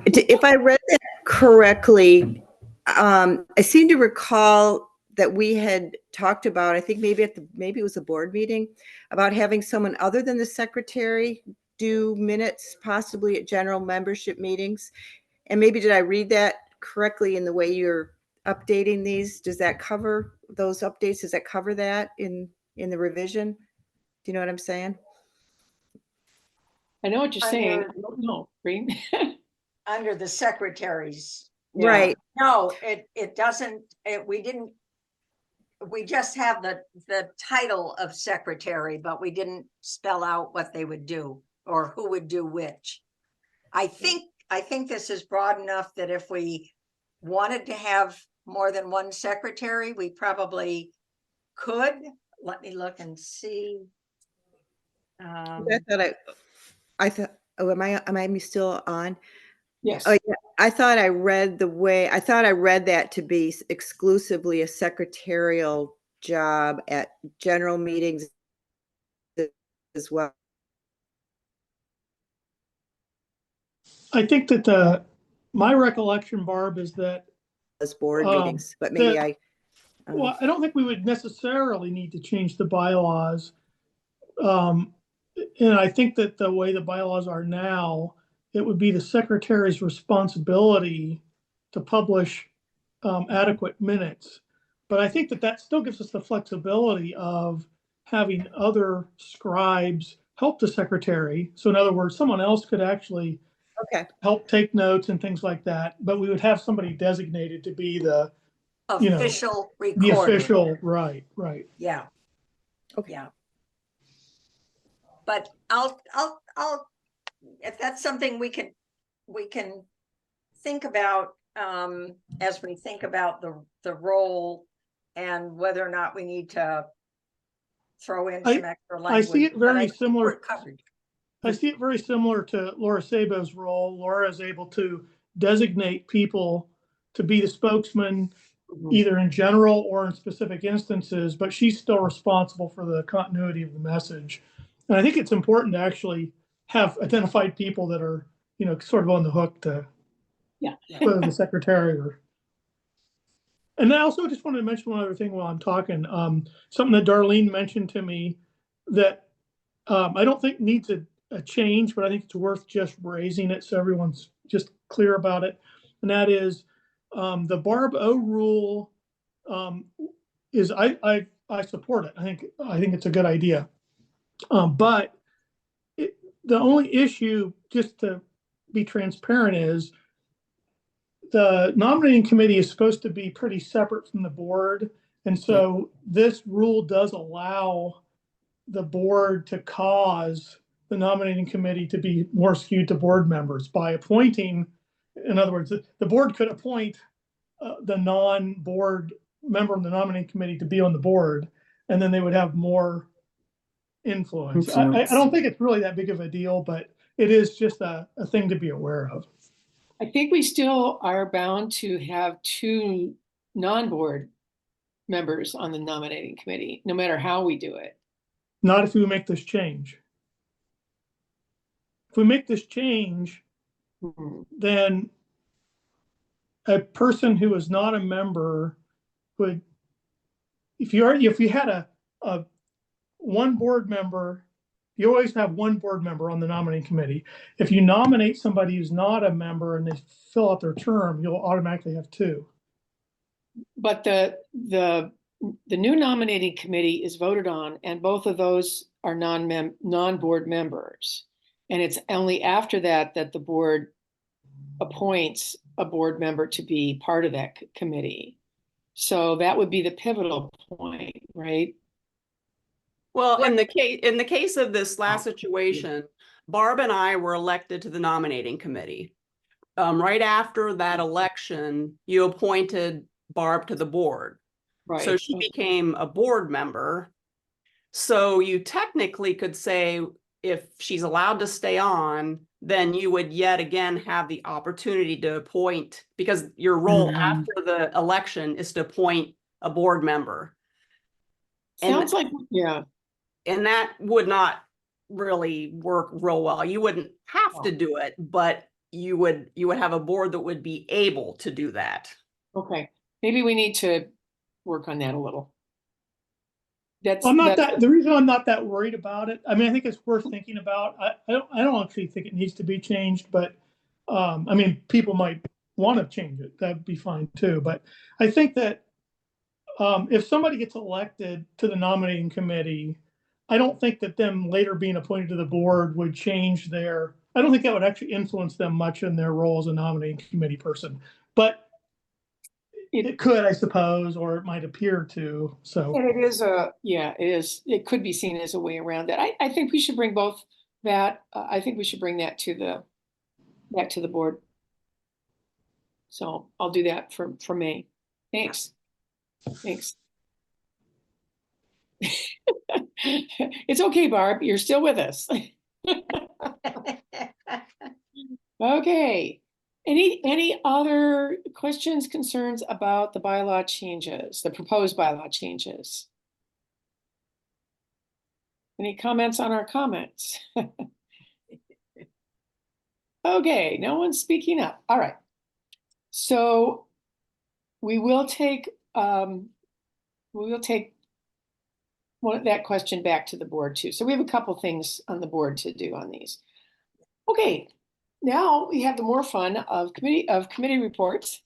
If I read that correctly, I seem to recall that we had talked about, I think maybe it was a board meeting, about having someone other than the secretary do minutes, possibly at general membership meetings. And maybe did I read that correctly in the way you're updating these? Does that cover those updates? Does that cover that in the revision? Do you know what I'm saying? I know what you're saying. I don't know, Green. Under the secretaries. Yeah. Right. No, it doesn't, we just have the title of secretary, but we didn't spell out what they would do or who would do which. I think this is broad enough that if we wanted to have more than one secretary, we probably could. Let me look and see. I thought, oh, am I still on? Yes. Oh, yeah. I thought I read that to be exclusively a secretarial job at general meetings as well. I think that my recollection, Barb, is that, As board meetings, but maybe well, I don't think we would necessarily need to change the bylaws. And I think that the way the bylaws are now, it would be the secretary's responsibility to publish adequate minutes. But I think that still gives us the flexibility of having other scribes help the secretary. So in other words, someone else could actually help take notes and things like that. But we would have somebody designated to be the official recorder. The official, right. Yeah. Okay. Yeah. But I'll if that's something we can think about as we think about the role and whether or not we need to throw in some extra language. I see it very similar. Covered. I see it very similar to Laura Sabo's role. Laura is able to designate people to be the spokesman, either in general or in specific instances, but she's still responsible for the continuity of the message. And I think it's important to actually have identified people that are, sort of on the hook to whether the secretary or. And I also just wanted to mention one other thing while I'm talking. Something that Darlene mentioned to me that I don't think needs a change, but I think it's worth just raising it so everyone's just clear about it. And that is the Barb O rule is I support it. I think it's a good idea. But the only issue, just to be transparent is the nominating committee is supposed to be pretty separate from the board. And so this rule does allow the board to cause the nominating committee to be more skewed to board members by appointing, in other words, the board could appoint the non-board member of the nominating committee to be on the board, and then they would have more influence. I don't think it's really that big of a deal, but it is just a thing to be aware of. I think we still are bound to have 2 non-board members on the nominating committee, no matter how we do it. Not if we make this change. If we make this change, then a person who is not a member would, if you had a one board member, you always have one board member on the nominating committee. If you nominate somebody who's not a member and they fill out their term, you'll automatically have 2. But the new nominating committee is voted on, and both of those are non-board members. And it's only after that that the board appoints a board member to be part of that committee. So that would be the pivotal point, right? Well, in the case of this last situation, Barb and I were elected to the nominating committee. Right after that election, you appointed Barb to the board. Right. So she became a board member. So you technically could say if she's allowed to stay on, then you would yet again have the opportunity to appoint, because your role after the election is to appoint a board member. Sounds like, yeah. And that would not really work real well. You wouldn't have to do it, but you would have a board that would be able to do that. Okay. Maybe we need to work on that a little. The reason I'm not that worried about it, I mean, I think it's worth thinking about. I don't actually think it needs to be changed, but I mean, people might want to change it. That'd be fine too. But I think that if somebody gets elected to the nominating committee, I don't think that them later being appointed to the board would change I don't think that would actually influence them much in their role as a nominating committee person. But it could, I suppose, or it might appear to. So and it is it could be seen as a way around that. I think we should bring both that. I think we should bring that back to the board. So I'll do that for May. Thanks. It's okay, Barb. You're still with us. Okay. Any other questions, concerns about the bylaw changes, the proposed bylaw changes? Any comments on our comments? Okay, no one's speaking up. All right. So we will take that question back to the board too. So we have a couple things on the board to do on these. Okay. Now we have the more fun of committee reports.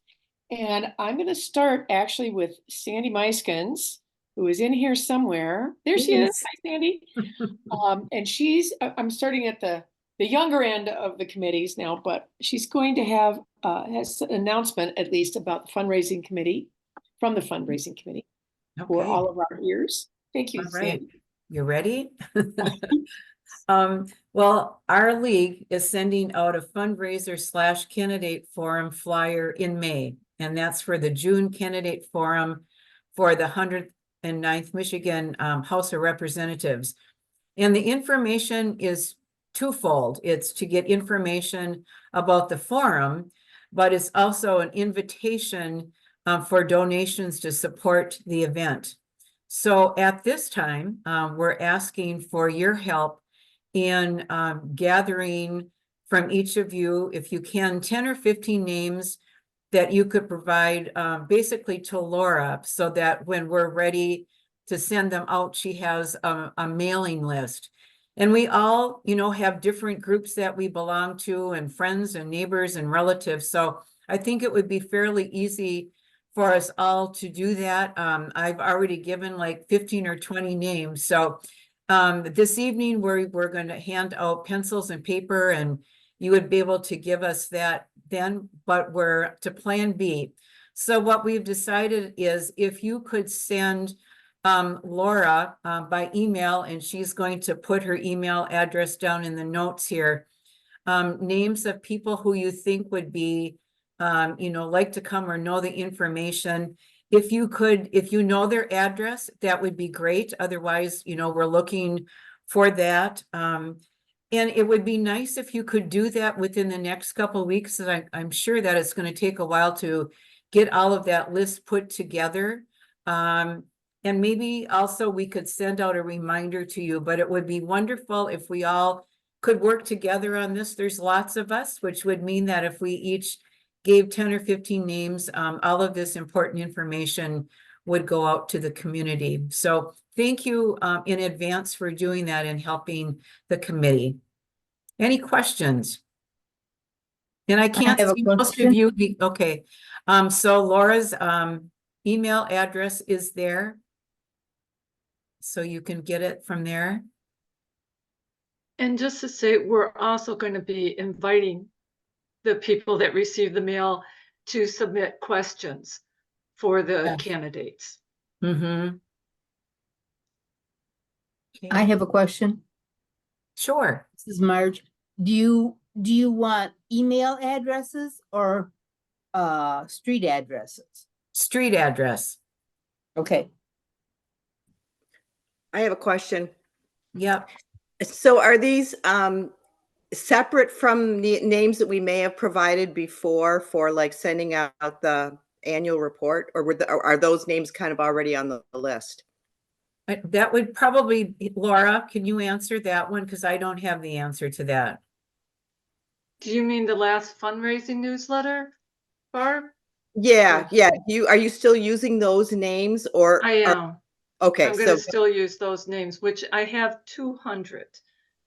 And I'm going to start actually with Sandy Meiskens, who is in here somewhere. There she is. Hi, Sandy. And I'm starting at the younger end of the committees now, but she's going to have has an announcement at least about the fundraising committee, from the fundraising committee for all of our ears. Thank you, All right. Sandy. You ready? Well, our league is sending out a fundraiser / candidate forum flyer in May, and that's for the June candidate forum for the 109th Michigan House of Representatives. And the information is twofold. It's to get information about the forum, but it's also an invitation for donations to support the event. So at this time, we're asking for your help in gathering from each of you, if you can, 10 or 15 names that you could provide basically to Laura, so that when we're ready to send them out, she has a mailing list. And we all, have different groups that we belong to, and friends and neighbors and relatives. So I think it would be fairly easy for us all to do that. I've already given like 15 or 20 names. So this evening, we're going to hand out pencils and paper, and you would be able to give us that then, but we're to plan B. So what we've decided is if you could send Laura by email, and she's going to put her email address down in the notes here, names of people who you think would be, like to come or know the information. If you could, if you know their address, that would be great. Otherwise, we're looking for that. And it would be nice if you could do that within the next couple of weeks. And I'm sure that it's going to take a while to get all of that list put together. And maybe also we could send out a reminder to you, but it would be wonderful if we all could work together on this. There's lots of us, which would mean that if we each gave 10 or 15 names, all of this important information would go out to the community. So thank you in advance for doing that and helping the committee. Any questions? And I can't have a see most of question. you. Okay. So Laura's email address is there. So you can get it from there. And just to say, we're also going to be inviting the people that receive the mail to submit questions for the Yes. candidates. Mm-hmm. I have a question. Sure. This is Marge. Do you want email addresses or street addresses? Street address. Okay. I have a question. Yep. So are these separate from the names that we may have provided before for like sending out the annual report, or are those names kind of already on the list? That would probably, Laura, can you answer that one? Because I don't have the answer to that. Do you mean the last fundraising newsletter, Barb? Yeah, yeah. Are you still using those names, or I am. okay, I'm going to still use those names, which I have 200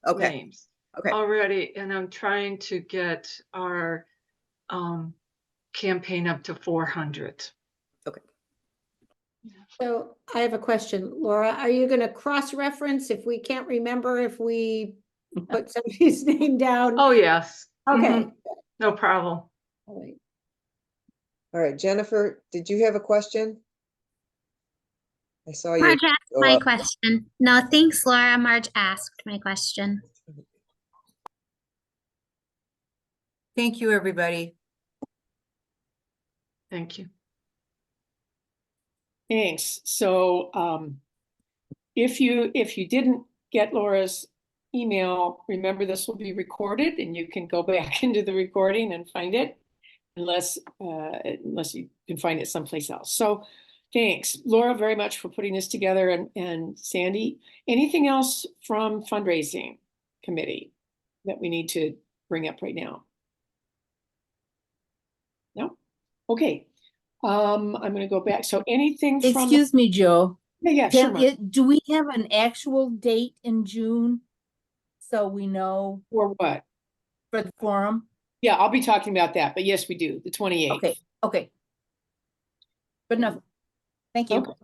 okay, names okay. already, and I'm trying to get our campaign up to 400. So I have a question, Laura. Are you going to cross-reference if we can't remember if we put somebody's name down? Oh, yes. Okay. No problem. All right. All right, Jennifer, did you have a question? I saw you. Marge asked my question. No, thanks, Laura. Marge asked my question. Thank you, everybody. Thank you. Thanks. So if you didn't get Laura's email, remember this will be recorded and you can go back into the recording and find it unless you can find it someplace else. So thanks, Laura, very much for putting this together, and Sandy. Anything else from fundraising committee that we need to bring up right now? No? Okay. I'm going to go back. So anything from... Excuse me, Joe. Yeah, sure. Do we have an actual date in June? So we know. For what? For the forum? Yeah, I'll be talking about that, but yes, we do, the 28th. Okay, okay. Good enough. Thank you. Okay.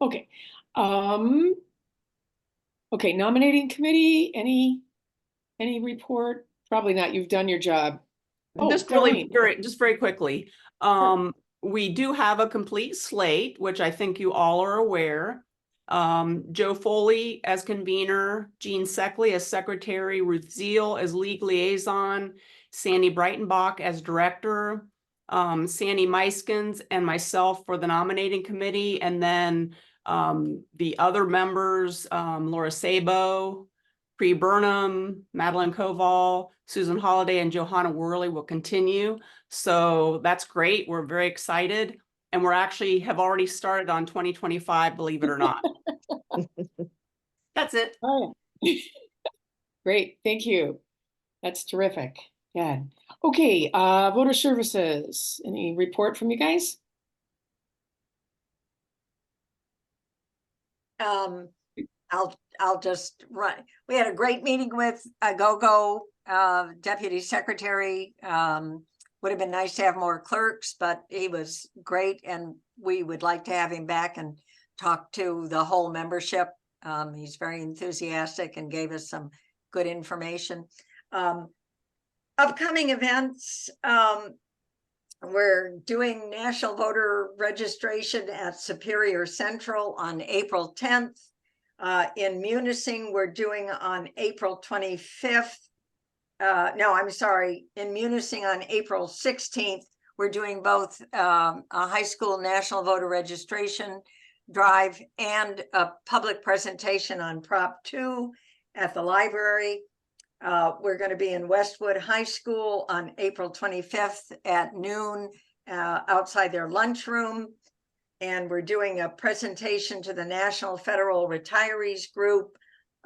Okay. Okay, nominating committee, any report? Probably not, you've done your job. Just very quickly. We do have a complete slate, which I think you all are aware. Joe Foley as convener, Jean Seckley as secretary, Ruth Zeal as league liaison, Sandy Breitenbach as director, Sandy Meiskens and myself for the nominating committee, and then the other members, Laura Sabo, Pri Burnham, Madeline Koval, Susan Holliday, and Johanna Worley will continue. So that's great. We're very excited. And we're actually have already started on 2025, believe it or not. That's it. Oh, great, thank you. That's terrific. Yeah. Okay, voter services. Any report from you guys? I'll just run. We had a great meeting with GoGo deputy secretary. Would have been nice to have more clerks, but he was great, and we would like to have him back and talk to the whole membership He's very enthusiastic and gave us some good information. Upcoming events, we're doing national voter registration at Superior Central on April 10th. In Munising, we're doing on April 25th. No, I'm sorry, in Munising on April 16th. We're doing both a high school national voter registration drive and a public presentation on Prop 2 at the library. We're going to be in Westwood High School on April 25th at noon outside their lunchroom. And we're doing a presentation to the National Federal Retirees Group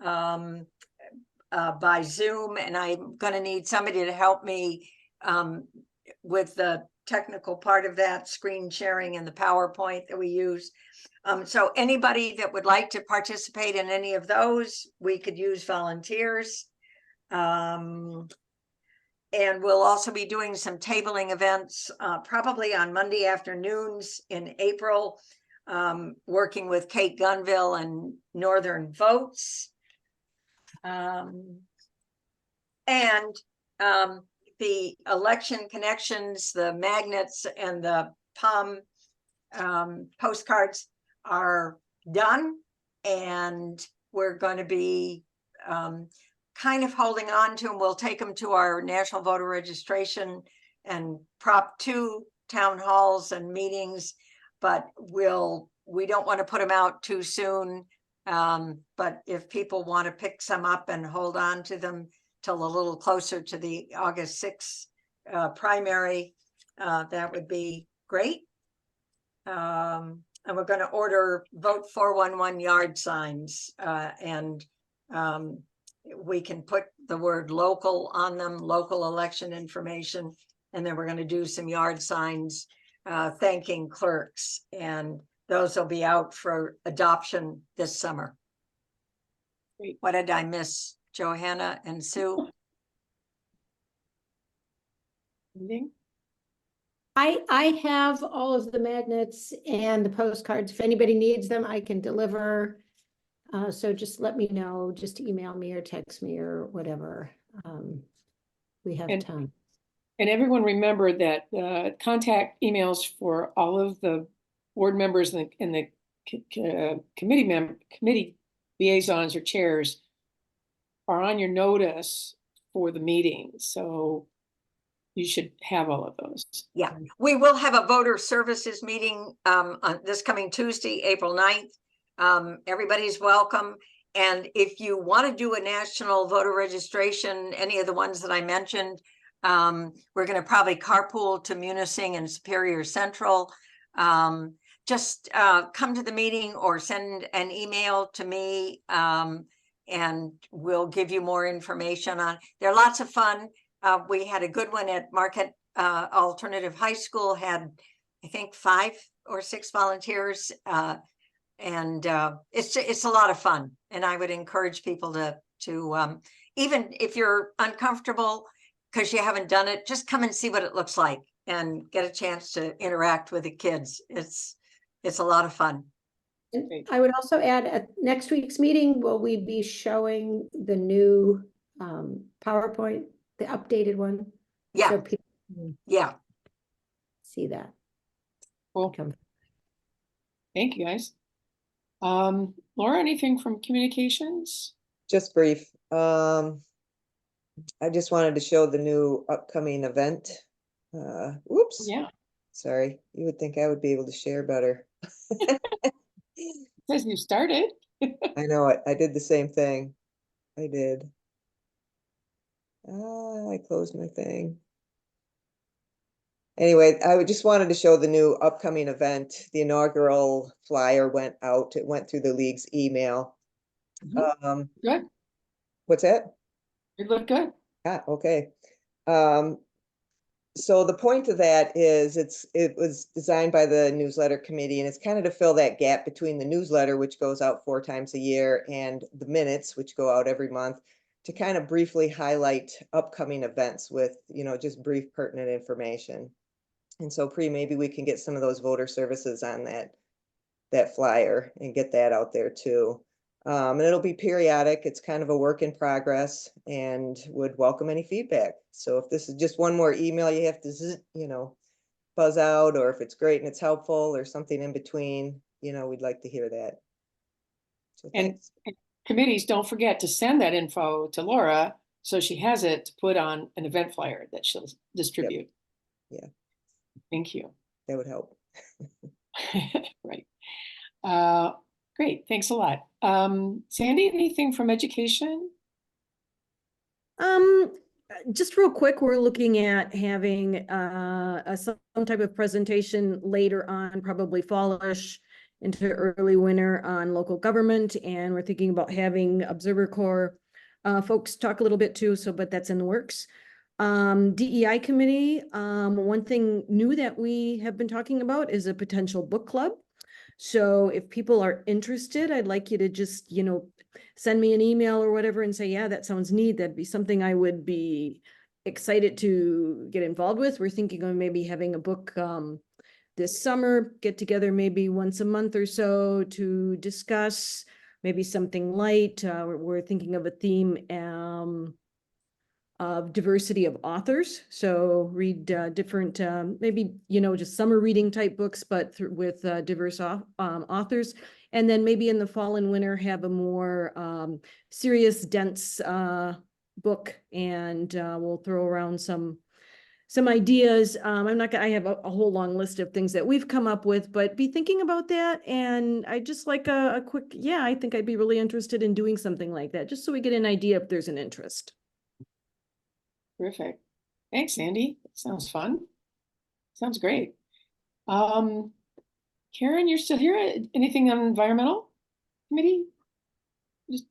by Zoom. And I'm going to need somebody to help me with the technical part of that, screen sharing and the PowerPoint that we use. So anybody that would like to participate in any of those, we could use volunteers. And we'll also be doing some tabling events, probably on Monday afternoons in April, working with Kate Gunville and Northern Votes. The election connections, the magnets and the palm postcards are done, and we're going to be kind of holding on to them. We'll take them to our national voter registration and Prop 2 town halls and meetings, but we don't want to put them out too soon. But if people want to pick some up and hold on to them till a little closer to the August 6th primary, that would be great. And we're going to order Vote 411 yard signs, and we can put the word local on them, local election information, and then we're going to do some yard signs thanking clerks, and those will be out for adoption this summer. Great. What did I miss, Johanna and Sue? Anything? I have all of the magnets and the postcards. If anybody needs them, I can deliver. So just let me know, just email me or text me or whatever. We have time. And everyone remember that contact emails for all of the board members and the committee liaisons or chairs are on your notice for the meeting. So you should have all of those. Yeah, we will have a voter services meeting on this coming Tuesday, April 9th. Everybody's welcome. And if you want to do a national voter registration, any of the ones that I mentioned, we're going to probably carpool to Munising and Superior Central. Just come to the meeting or send an email to me, and we'll give you more information on. They're lots of fun. We had a good one at Marquette Alternative High School, had I think 5 or 6 volunteers, and it's a lot of fun. And I would encourage people to even if you're uncomfortable because you haven't done it, just come and see what it looks like and get a chance to interact with the kids. It's a lot of fun. And I would also add, at next week's meeting, will we be showing the new PowerPoint, the updated one? Yeah. So people can see that. Cool. Thank you, guys. Laura, anything from communications? Just brief. I just wanted to show the new upcoming event. Whoops. Yeah. Sorry, you would think I would be able to share better. Says you started. I know it. I did the same thing. I did. I closed my thing. Anyway, I just wanted to show the new upcoming event. The inaugural flyer went out. It went through the league's email. Good. What's that? It looked good. Ah, okay. So the point of that is it was designed by the newsletter committee, and it's kind of to fill that gap between the newsletter, which goes out 4 times a year, and the minutes, which go out every month, to kind of briefly highlight upcoming events with, just brief pertinent information. And so maybe we can get some of those voter services on that flyer and get that out there too. And it'll be periodic. It's kind of a work in progress and would welcome any feedback. So if this is just one more email you have to, buzz out, or if it's great and it's helpful or something in between, we'd like to hear that. So And thanks. committees, don't forget to send that info to Laura so she has it to put on an event flyer that she'll distribute. Yeah. Thank you. That would help. Right. Great. Thanks a lot. Sandy, anything from education? Just real quick, we're looking at having some type of presentation later on, probably fallish into early winter on local government, and we're thinking about having Observer Corps folks talk a little bit too. So, but that's in the works. DEI committee. One thing new that we have been talking about is a potential book club. So if people are interested, I'd like you to just, send me an email or whatever and say, yeah, that sounds neat. That'd be something I would be excited to get involved with. We're thinking of maybe having a book this summer, get together maybe once a month or so to discuss maybe something light. We're thinking of a theme of diversity of authors. So read different, maybe, just summer reading type books, but with diverse authors. And then maybe in the fall and winter have a more serious, dense book, and we'll throw around some ideas. I have a whole long list of things that we've come up with, but be thinking about that. And I just like a quick, I think I'd be really interested in doing something like that, just so we get an idea if there's an interest. Terrific. Thanks, Sandy. That sounds fun. Sounds great. Karen, you're still here? Anything on environmental committee? Just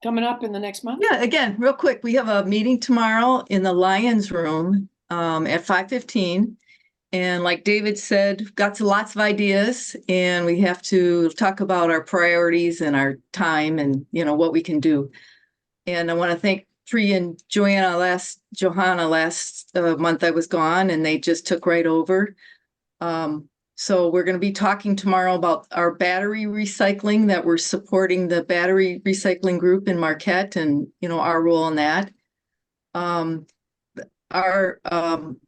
coming up in the next month? Yeah, again, real quick, we have a meeting tomorrow in the Lions Room at 5:15. And like David said, got lots of ideas, and we have to talk about our priorities and our time and, what we can do. And I want to thank Pri and Johanna last month I was gone, and they just took right over. So we're going to be talking tomorrow about our battery recycling, that we're supporting the battery recycling group in Marquette, and our role in that. Our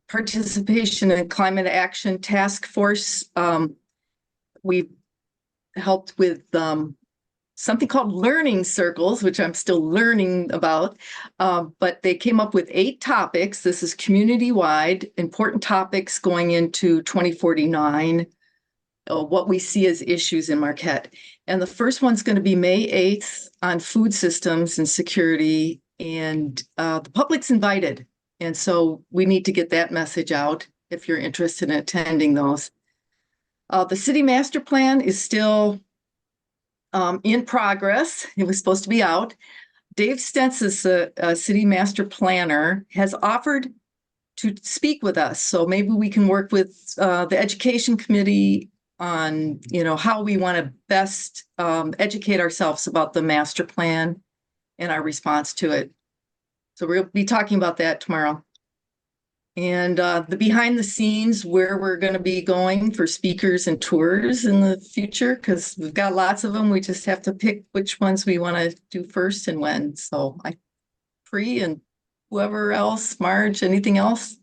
participation in climate action task force. We've helped with something called learning circles, which I'm still learning about, but they came up with 8 topics. This is community-wide, important topics going into 2049, what we see as issues in Marquette. And the first one's going to be May 8th on food systems and security, and the public's invited. And so we need to get that message out if you're interested in attending those. The city master plan is still in progress. It was supposed to be out. Dave Stensis, a city master planner, has offered to speak with us. So maybe we can work with the education committee on, how we want to best educate ourselves about the master plan and our response to it. So we'll be talking about that tomorrow. And the behind the scenes, where we're going to be going for speakers and tours in the future, because we've got lots of them. We just have to pick which ones we want to do first and when. So Pri and whoever else, Marge, anything else?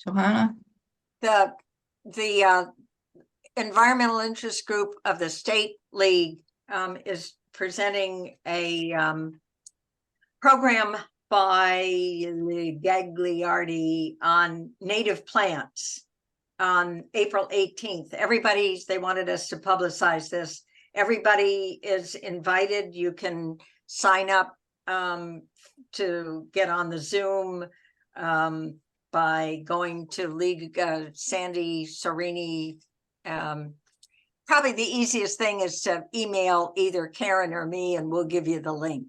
Johanna? The environmental interest group of the State League is presenting a program by the Gagliardi on native plants on April 18th. They wanted us to publicize this. Everybody is invited. You can sign up to get on the Zoom by going to League Sandy Sorini. Probably the easiest thing is to email either Karen or me, and we'll give you the link.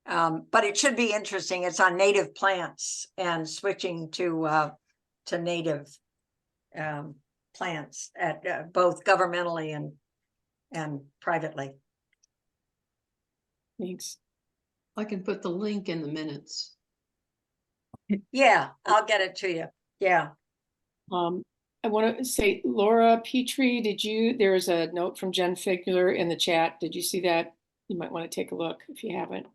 But it should be interesting. It's on native plants and switching to native plants at both governmentally and privately. Thanks. I can put the link in the minutes. Yeah, I'll get it to you. Yeah. I want to say, Laura Petrie, there's a note from Jen Figler in the chat. Did you see that? You might want to take a look if you haven't.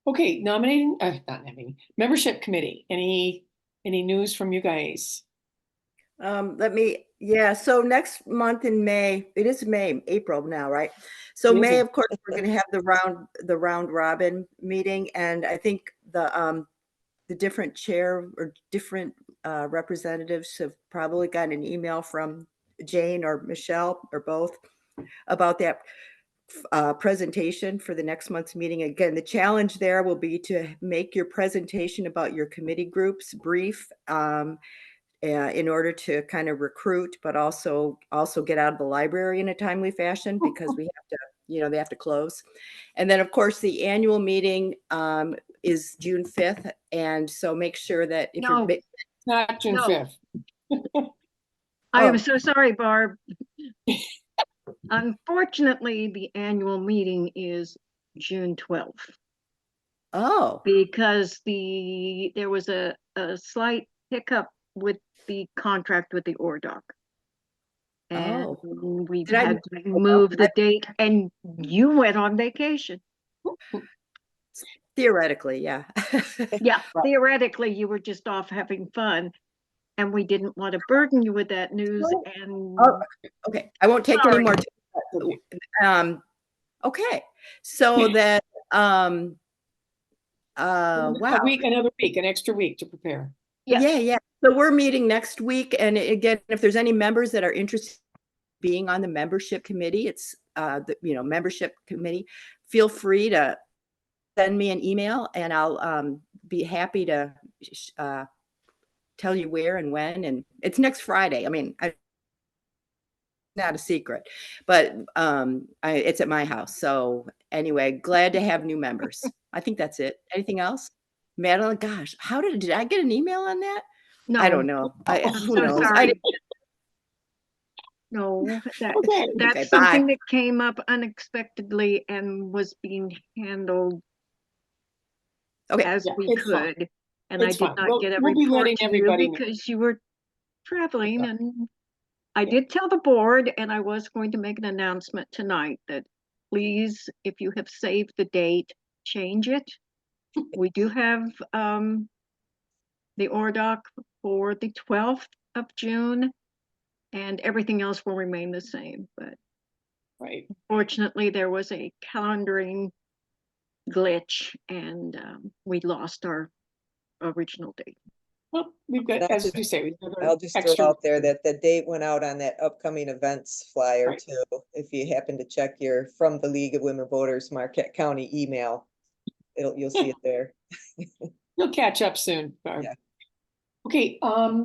Okay, not nominating, membership committee. Any news from you guys? So next month in May, it is April now, right? So It is May, a- of course, we're gonna have the round robin meeting, and I think the different chair or different representatives have probably gotten an email from Jane or Michelle or both about that presentation for the next month's meeting. Again, the challenge there will be to make your presentation about your committee groups brief, in order to kind of recruit, but also get out of the library in a timely fashion, because we have to, they have to close. And then, of course, the annual meeting is June 5th. And so make sure that if No. It's not June No. 5th. I am Oh. so sorry, Barb. Unfortunately, the annual meeting is June 12th Oh, because there was a slight hiccup with the contract with the ORDOC. And Oh. we've Did I- had to move the date, and you went on vacation. theoretically, yeah. Yeah, theoretically, you were just off having fun, and we didn't want to burden you with that news. Oh. And Oh, okay, I won't take any Sorry. more. Okay, so that wow. Another week, an extra week to prepare. yes. Yeah. So we're meeting next week, and again, if there's any members that are interested in being on the membership committee, it's the membership committee. Feel free to send me an email, and I'll be happy to tell you where and when. And it's next Friday. I mean, not a secret, but it's at my house. So anyway, glad to have new members. I think that's it. Anything else? Madeline, gosh, did I get an email on that? No. I don't know. I'm Who so knows? sorry. No, that's Okay, something bye. that came up unexpectedly and was being handled Okay. as Yeah, we it's fine. could. And I It's did fine. not get a We'll be report letting to you everybody know. because you were traveling, Yeah. and I did tell the board, and I was going to make an announcement tonight that please, if you have saved the date, change it. We do have the ORDOC for the 12th of June, and everything else will remain the same. But Right. fortunately, there was a calendaring glitch, and we lost our original date. Well, we've got, as you say, we've got I'll just throw extra. out there that the date went out on that upcoming events flyer Right. too. If you happen to check your from the League of Women Voters Marquette County email, you'll see it there. You'll catch up soon, Barb. Yeah. Okay,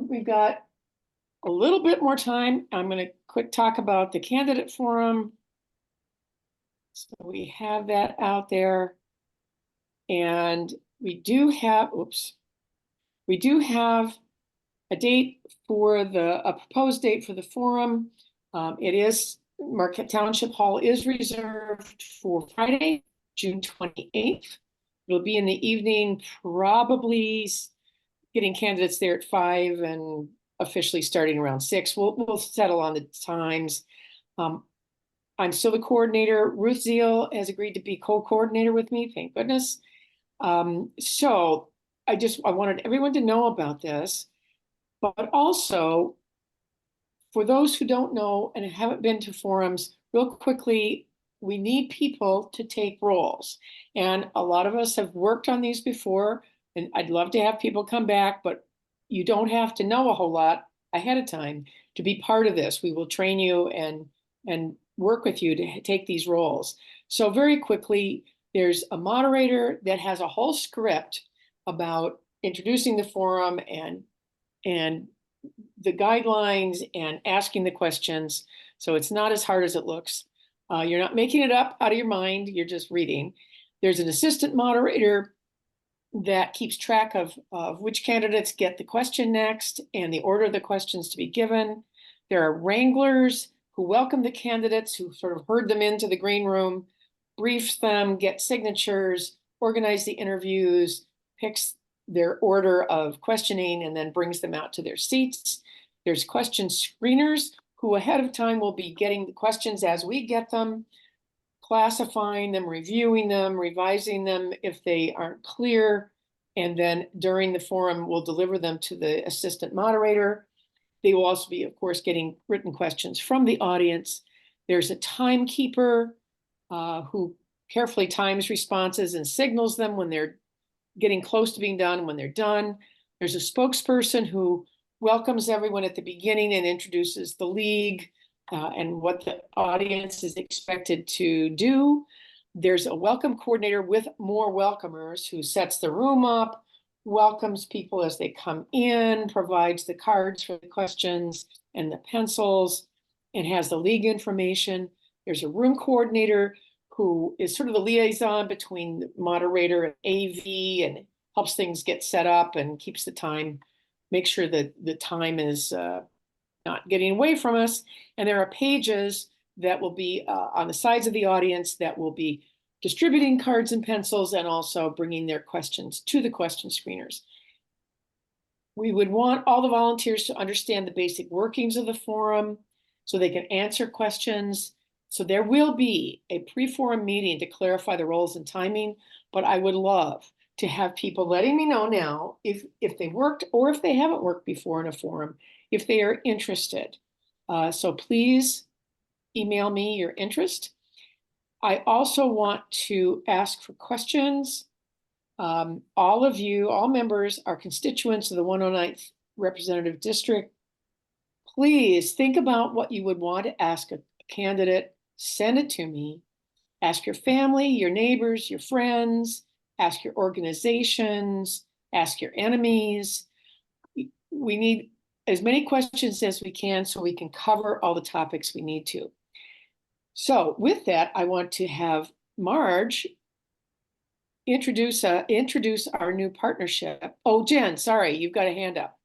we've got a little bit more time. I'm gonna quick talk about the candidate forum. So we have that out there. And we do have a date for a proposed date for the forum. It is Marquette Township Hall is reserved for Friday, June 28th. It'll be in the evening, probably getting candidates there at 5 and officially starting around 6. We'll settle on the times. I'm still the coordinator. Ruth Zeal has agreed to be co-coordinator with me, thank goodness. So I wanted everyone to know about this, but also for those who don't know and haven't been to forums, real quickly, we need people to take roles. And a lot of us have worked on these before, and I'd love to have people come back, but you don't have to know a whole lot ahead of time to be part of this. We will train you and work with you to take these roles. So very quickly, there's a moderator that has a whole script about introducing the forum and the guidelines and asking the questions. So it's not as hard as it looks. You're not making it up out of your mind. You're just reading. There's an assistant moderator that keeps track of which candidates get the question next and the order of the questions to be given. There are wranglers who welcome the candidates, who sort of herd them into the green room, briefs them, get signatures, organize the interviews, picks their order of questioning and then brings them out to their seats. There's question screeners who ahead of time will be getting the questions as we get them, classifying them, reviewing them, revising them if they aren't clear. And then during the forum, we'll deliver them to the assistant moderator. They will also be, of course, getting written questions from the audience. There's a timekeeper who carefully times responses and signals them when they're getting close to being done and when they're done. There's a spokesperson who welcomes everyone at the beginning and introduces the league and what the audience is expected to do. There's a welcome coordinator with more welcomers who sets the room up, welcomes people as they come in, provides the cards for the questions and the pencils, and has the league information. There's a room coordinator who is sort of the liaison between the moderator and AV and helps things get set up and keeps the time, make sure that the time is not getting away from us. And there are pages that will be on the sides of the audience that will be distributing cards and pencils and also bringing their questions to the question screeners. We would want all the volunteers to understand the basic workings of the forum so they can answer questions. So there will be a pre-forum meeting to clarify the roles and timing, but I would love to have people letting me know now if they worked or if they haven't worked before in a forum, if they are interested. So please email me your interest. I also want to ask for questions. All of you, all members are constituents of the 109th Representative District. Please think about what you would want to ask a candidate. Send it to me. Ask your family, your neighbors, your friends, ask your organizations, ask your enemies. We need as many questions as we can so we can cover all the topics we need to. So with that, I want to have Marge introduce our new partnership. Oh, Jen, sorry, you've got a hand up.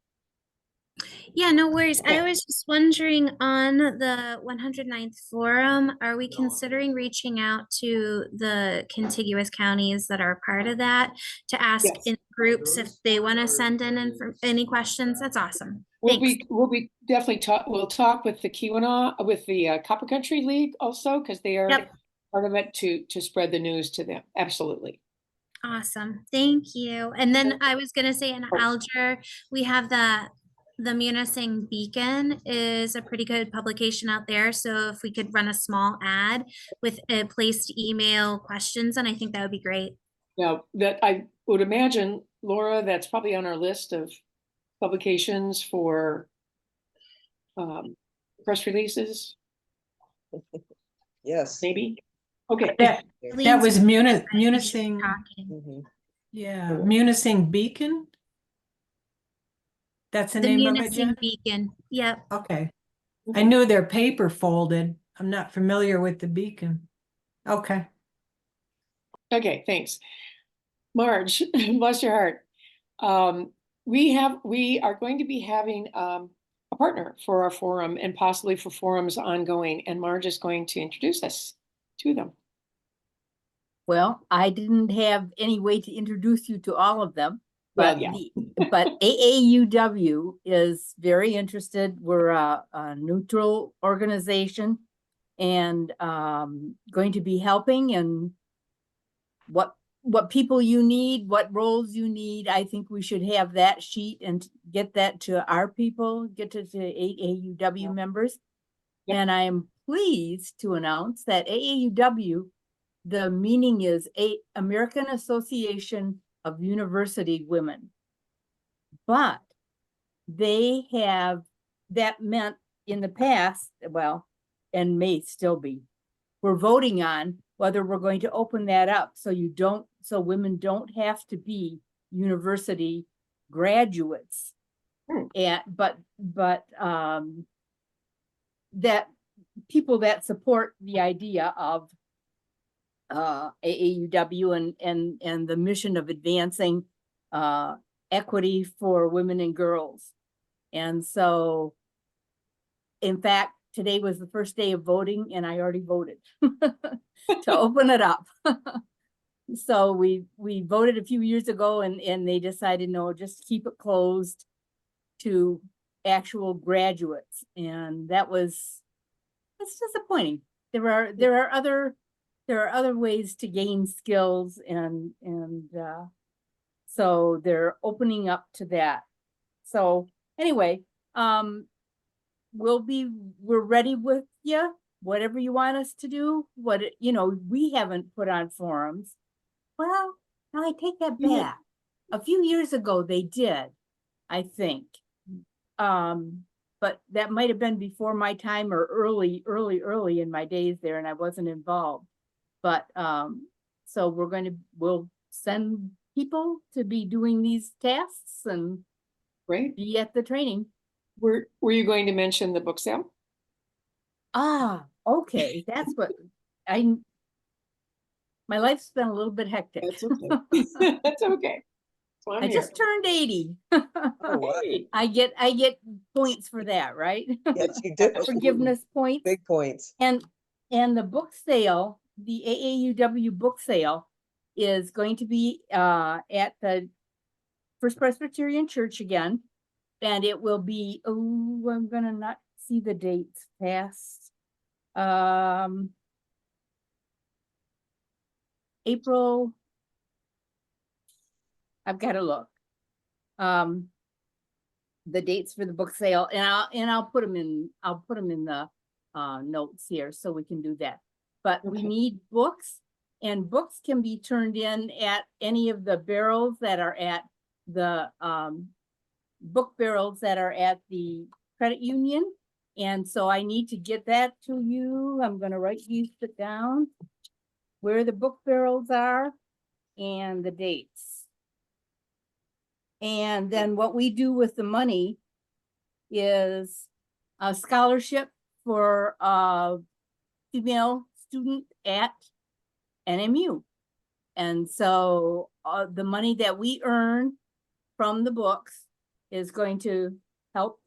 Yeah, no worries. Okay. I was just wondering on the 109th forum, are we considering reaching out to the contiguous counties that are part of that to ask Yes. in groups if they want to send in any questions? That's awesome. We'll Thanks. be definitely we'll talk with the Keweenaw, with the Copper Country League also, because they are Yep. part of it to spread the news to them. Absolutely. Awesome. Thank you. And then I was gonna say in Alger, we have the Munising Beacon is a pretty good publication out there. So if we could run a small ad with a place to email questions, and I think that would be great. Now, that I would imagine, Laura, that's probably on our list of publications for press releases, Yes. maybe? Okay. That was Munising, Talking. Mhm. yeah, Munising Beacon? That's the The name of it, Munising Jen? Beacon. Yep. Okay. I knew their paper folded. I'm not familiar with the Beacon. Okay. Okay, thanks. Marge, bless your heart. We are going to be having a partner for our forum and possibly for forums ongoing, and Marge is going to introduce us to them. Well, I didn't have any way to introduce you to all of them, Well, but yeah. but AAUW is very interested. We're a neutral organization and going to be helping, and what people you need, what roles you need. I think we should have that sheet and get that to our people, get to the AAUW members. Yep. And I am pleased to announce that AAUW, the meaning is American Association of University Women. But they have, that meant in the past, well, and may still be, we're voting on whether we're going to open that up so women don't have to be university graduates. And but that people that support the idea of AAUW and the mission of advancing equity for women and girls. And so, in fact, today was the first day of voting and I already voted to open it up. So we voted a few years ago and they decided, no, just keep it closed to actual graduates. And that's disappointing. There are other ways to gain skills and so they're opening up to that. So anyway, we're ready with you, whatever you want us to do, we haven't put on forums. Well, now I take that Yeah. back. A few years ago they did, I think. But that might have been before my time or early in my days there, and I wasn't involved. But so we'll send people to be doing these tasks and Great. be at the training. Were you going to mention the book sale? Okay, that's what my life's been a little bit hectic. That's okay. That's okay. So I'm I here. just turned 80. Oh, wow. I get points for that, right? Yes, you do. Forgiveness points. Big points. And the book sale, the AAUW book sale is going to be at the First Presbyterian Church again. And it will be, I'm gonna not see the dates past. April. I've got to look. The dates for the book sale, and I'll put them in the notes here so we can do that. But we Okay. need books, and books can be turned in at any of the barrels that are at the book barrels that are at the credit union. And so I need to get that to you. I'm gonna write these down, where the book barrels are and the dates. And then what we do with the money is a scholarship for a female student at NMU. And so the money that we earn from the books is going to help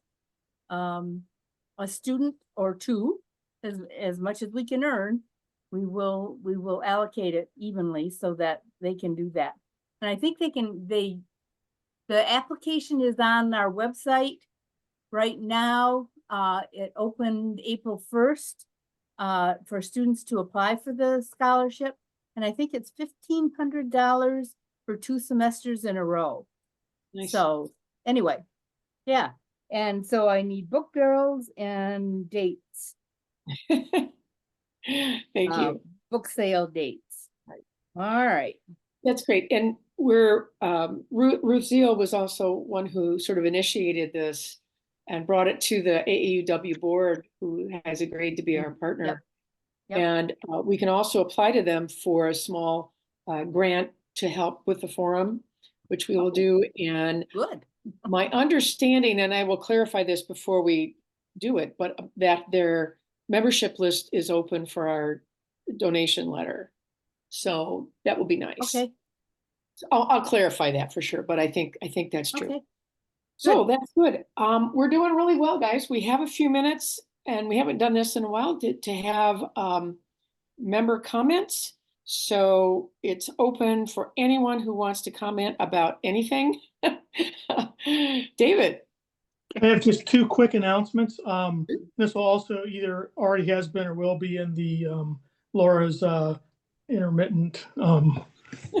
a student or two, as much as we can earn. We will allocate it evenly so that they can do that. And I think the application is on our website right now. It opened April 1st for students to apply for the scholarship. And I think it's $1,500 for 2 semesters in a row. Nice. So anyway, yeah. And so I need book barrels and dates. Thank you. Book sale dates. All right. That's great. And we're Ruth Zeal was also one who sort of initiated this and brought it to the AAUW board, who has agreed to be our partner. Yep. And we can also apply to them for a small grant to help with the forum, which we will do. And Good. my understanding, and I will clarify this before we do it, but that their membership list is open for our donation letter. So that will be nice. Okay. So I'll clarify that for sure, but I think that's true. Okay. So that's good. We're doing really well, guys. We have a few minutes, and we haven't done this in a while to have member comments. So it's open for anyone who wants to comment about anything. David. I have just 2 quick announcements. This will also either already has been or will be in the Laura's intermittent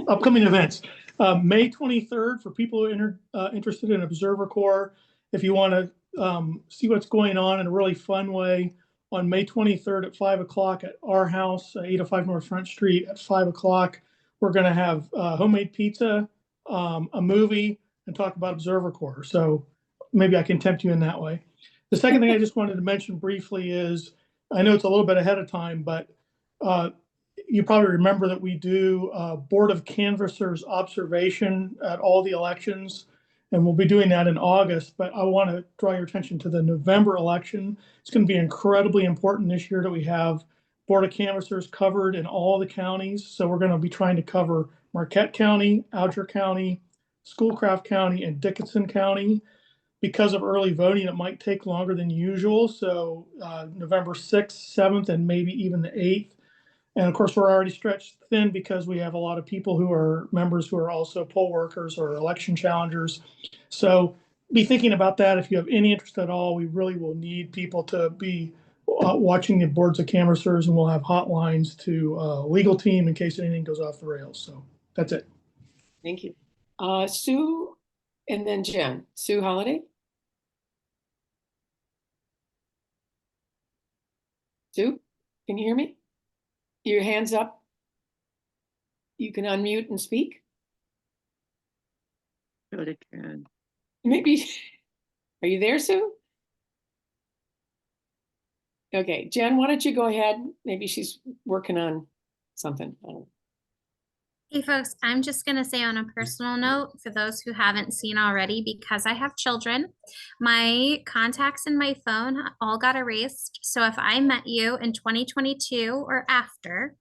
upcoming events. May 23rd, for people who are interested in Observer Corps, if you want to see what's going on in a really fun way, on May 23rd at 5 o'clock at our house, 805 North Front Street at 5 o'clock, we're going to have homemade pizza, a movie, and talk about Observer Corps. So maybe I can tempt you in that way. The second thing I just wanted to mention briefly is, I know it's a little bit ahead of time, but you probably remember that we do Board of Canvassers observation at all the elections, and we'll be doing that in August. But I want to draw your attention to the November election. It's going to be incredibly important this year that we have Board of Canvassers covered in all the counties. So we're going to be trying to cover Marquette County, Alger County, Schoolcraft County, and Dickinson County. Because of early voting, it might take longer than usual. So November 6th, 7th, and maybe even the 8th. And of course, we're already stretched thin because we have a lot of people who are members who are also poll workers or election challengers. So be thinking about that. If you have any interest at all, we really will need people to be watching the boards of canvassers, and we'll have hotlines to legal team in case anything goes off the rails. So that's it. Thank you. Sue and then Jen. Sue Holiday. Sue, can you hear me? Your hand's up. You can unmute and speak. Good again. Maybe, are you there, Sue? Okay, Jen, why don't you go ahead? Maybe she's working on something. I don't know. Hey folks, I'm just gonna say on a personal note, for those who haven't seen already, because I have children, my contacts in my phone all got erased. So if I met you in 2022 or after,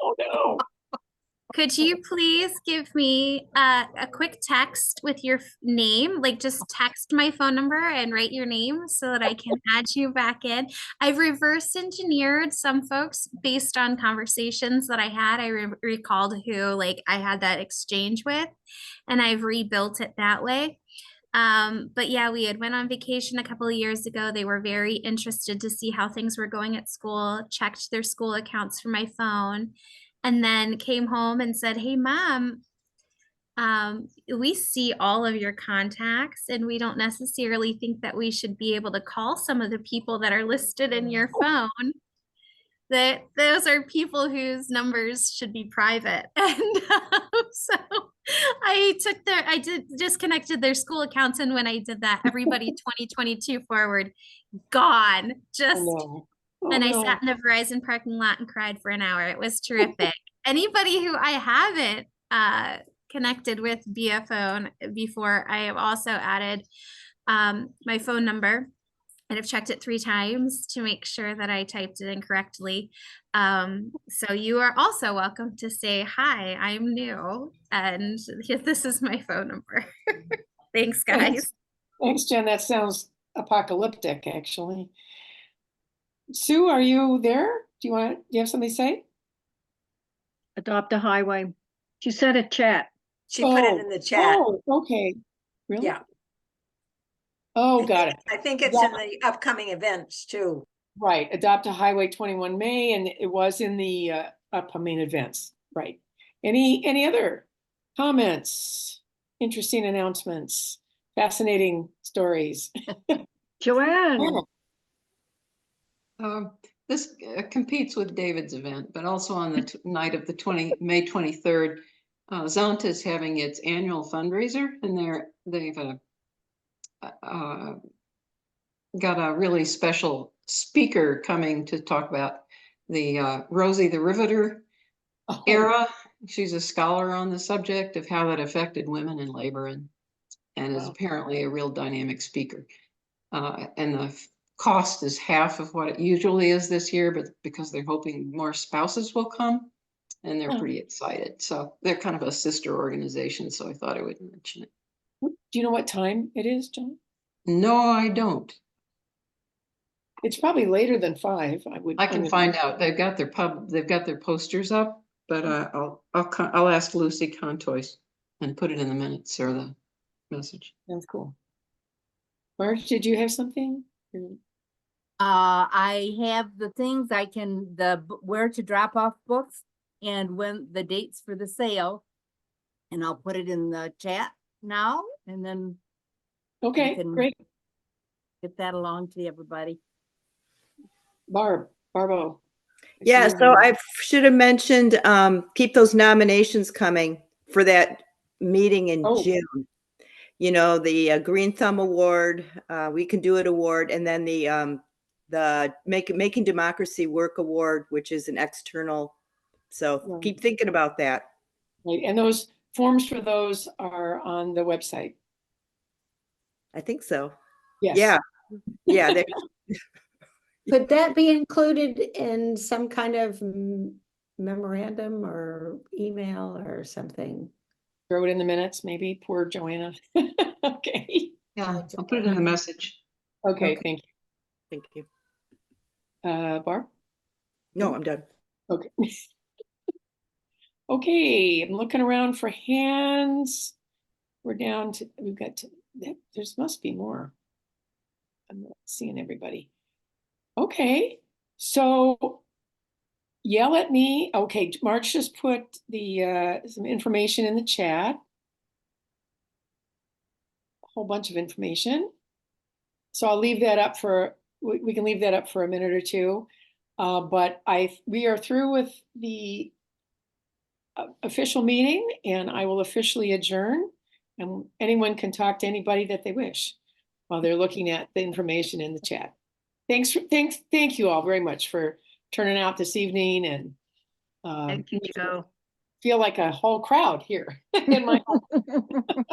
Oh no. could you please give me a quick text with your name? Like just text my phone number and write your name so that I can add you back in. I've reverse engineered some folks based on conversations that I had. I recalled who like I had that exchange with, and I've rebuilt it that way. But yeah, we had went on vacation a couple of years ago. They were very interested to see how things were going at school, checked their school accounts for my phone, and then came home and said, "Hey, Mom, we see all of your contacts, and we don't necessarily think that we should be able to call some of the people that are listed in your phone. That those are people whose numbers should be private." And so I disconnected their school accounts, and when I did that, everybody 2022 forward, gone. Just Oh, no. and I no. sat in the Verizon parking lot and cried for an hour. It was terrific. Anybody who I haven't connected with via phone before, I have also added my phone number, and I've checked it 3 times to make sure that I typed it in correctly. So you are also welcome to say, "Hi, I'm new, and this is my phone number." Thanks, guys. Thanks, Jen. That sounds apocalyptic, actually. Sue, are you there? Do you have something to say? Adopt a highway. She said a chat. She put it in the chat. Oh, okay. Really? Yeah. Oh, got it. I think it's in the upcoming events too. Right. Adopt a Highway 21 May, and it was in the upcoming events. Right. Any other comments? Interesting announcements, fascinating stories. Joanne. This competes with David's event, but also on the night of the May 23rd, Zonta is having its annual fundraiser, and they've got a really special speaker coming to talk about the Rosie the Riveter era. She's a scholar on the subject of how that affected women in labor, and is apparently a real dynamic speaker. And the cost is half of what it usually is this year, but because they're hoping more spouses will come, and they're pretty excited. So they're kind of a sister organization, so I thought I would mention it. Do you know what time it is, John? No, I don't. It's probably later than 5. I can find out. They've got their posters up, but I'll ask Lucy Contois and put it in the minutes or the message. That's cool. Marge, did you have something? I have the things where to drop off books and when the dates for the sale. And I'll put it in the chat now, and then Okay, great. get that along to everybody. Barbo. Yeah, so I should have mentioned, keep those nominations coming for that meeting in June. You know, the Green Thumb Award, We Can Do It Award, and then the Making Democracy Work Award, which is an external. So keep thinking about that. Right, and those forms for those are on the website. I think so. Yes. Yeah. Could that be included in some kind of memorandum or email or something? Throw it in the minutes, maybe. Poor Joanna. Okay. Yeah, I'll put it in the message. Okay, thank you. Thank you. Barb? No, I'm done. Okay. Okay, I'm looking around for hands. We've got to, there's must be more. I'm not seeing everybody. Okay, so yell at me. Okay, March just put the some information in the chat. A whole bunch of information. So I'll leave that up for, we can leave that up for a minute or two. But we are through with the official meeting, and I will officially adjourn, and anyone can talk to anybody that they wish while they're looking at the information in the chat. Thank you all very much for turning out this evening, and Thank you, Joe. feel like a whole crowd here in my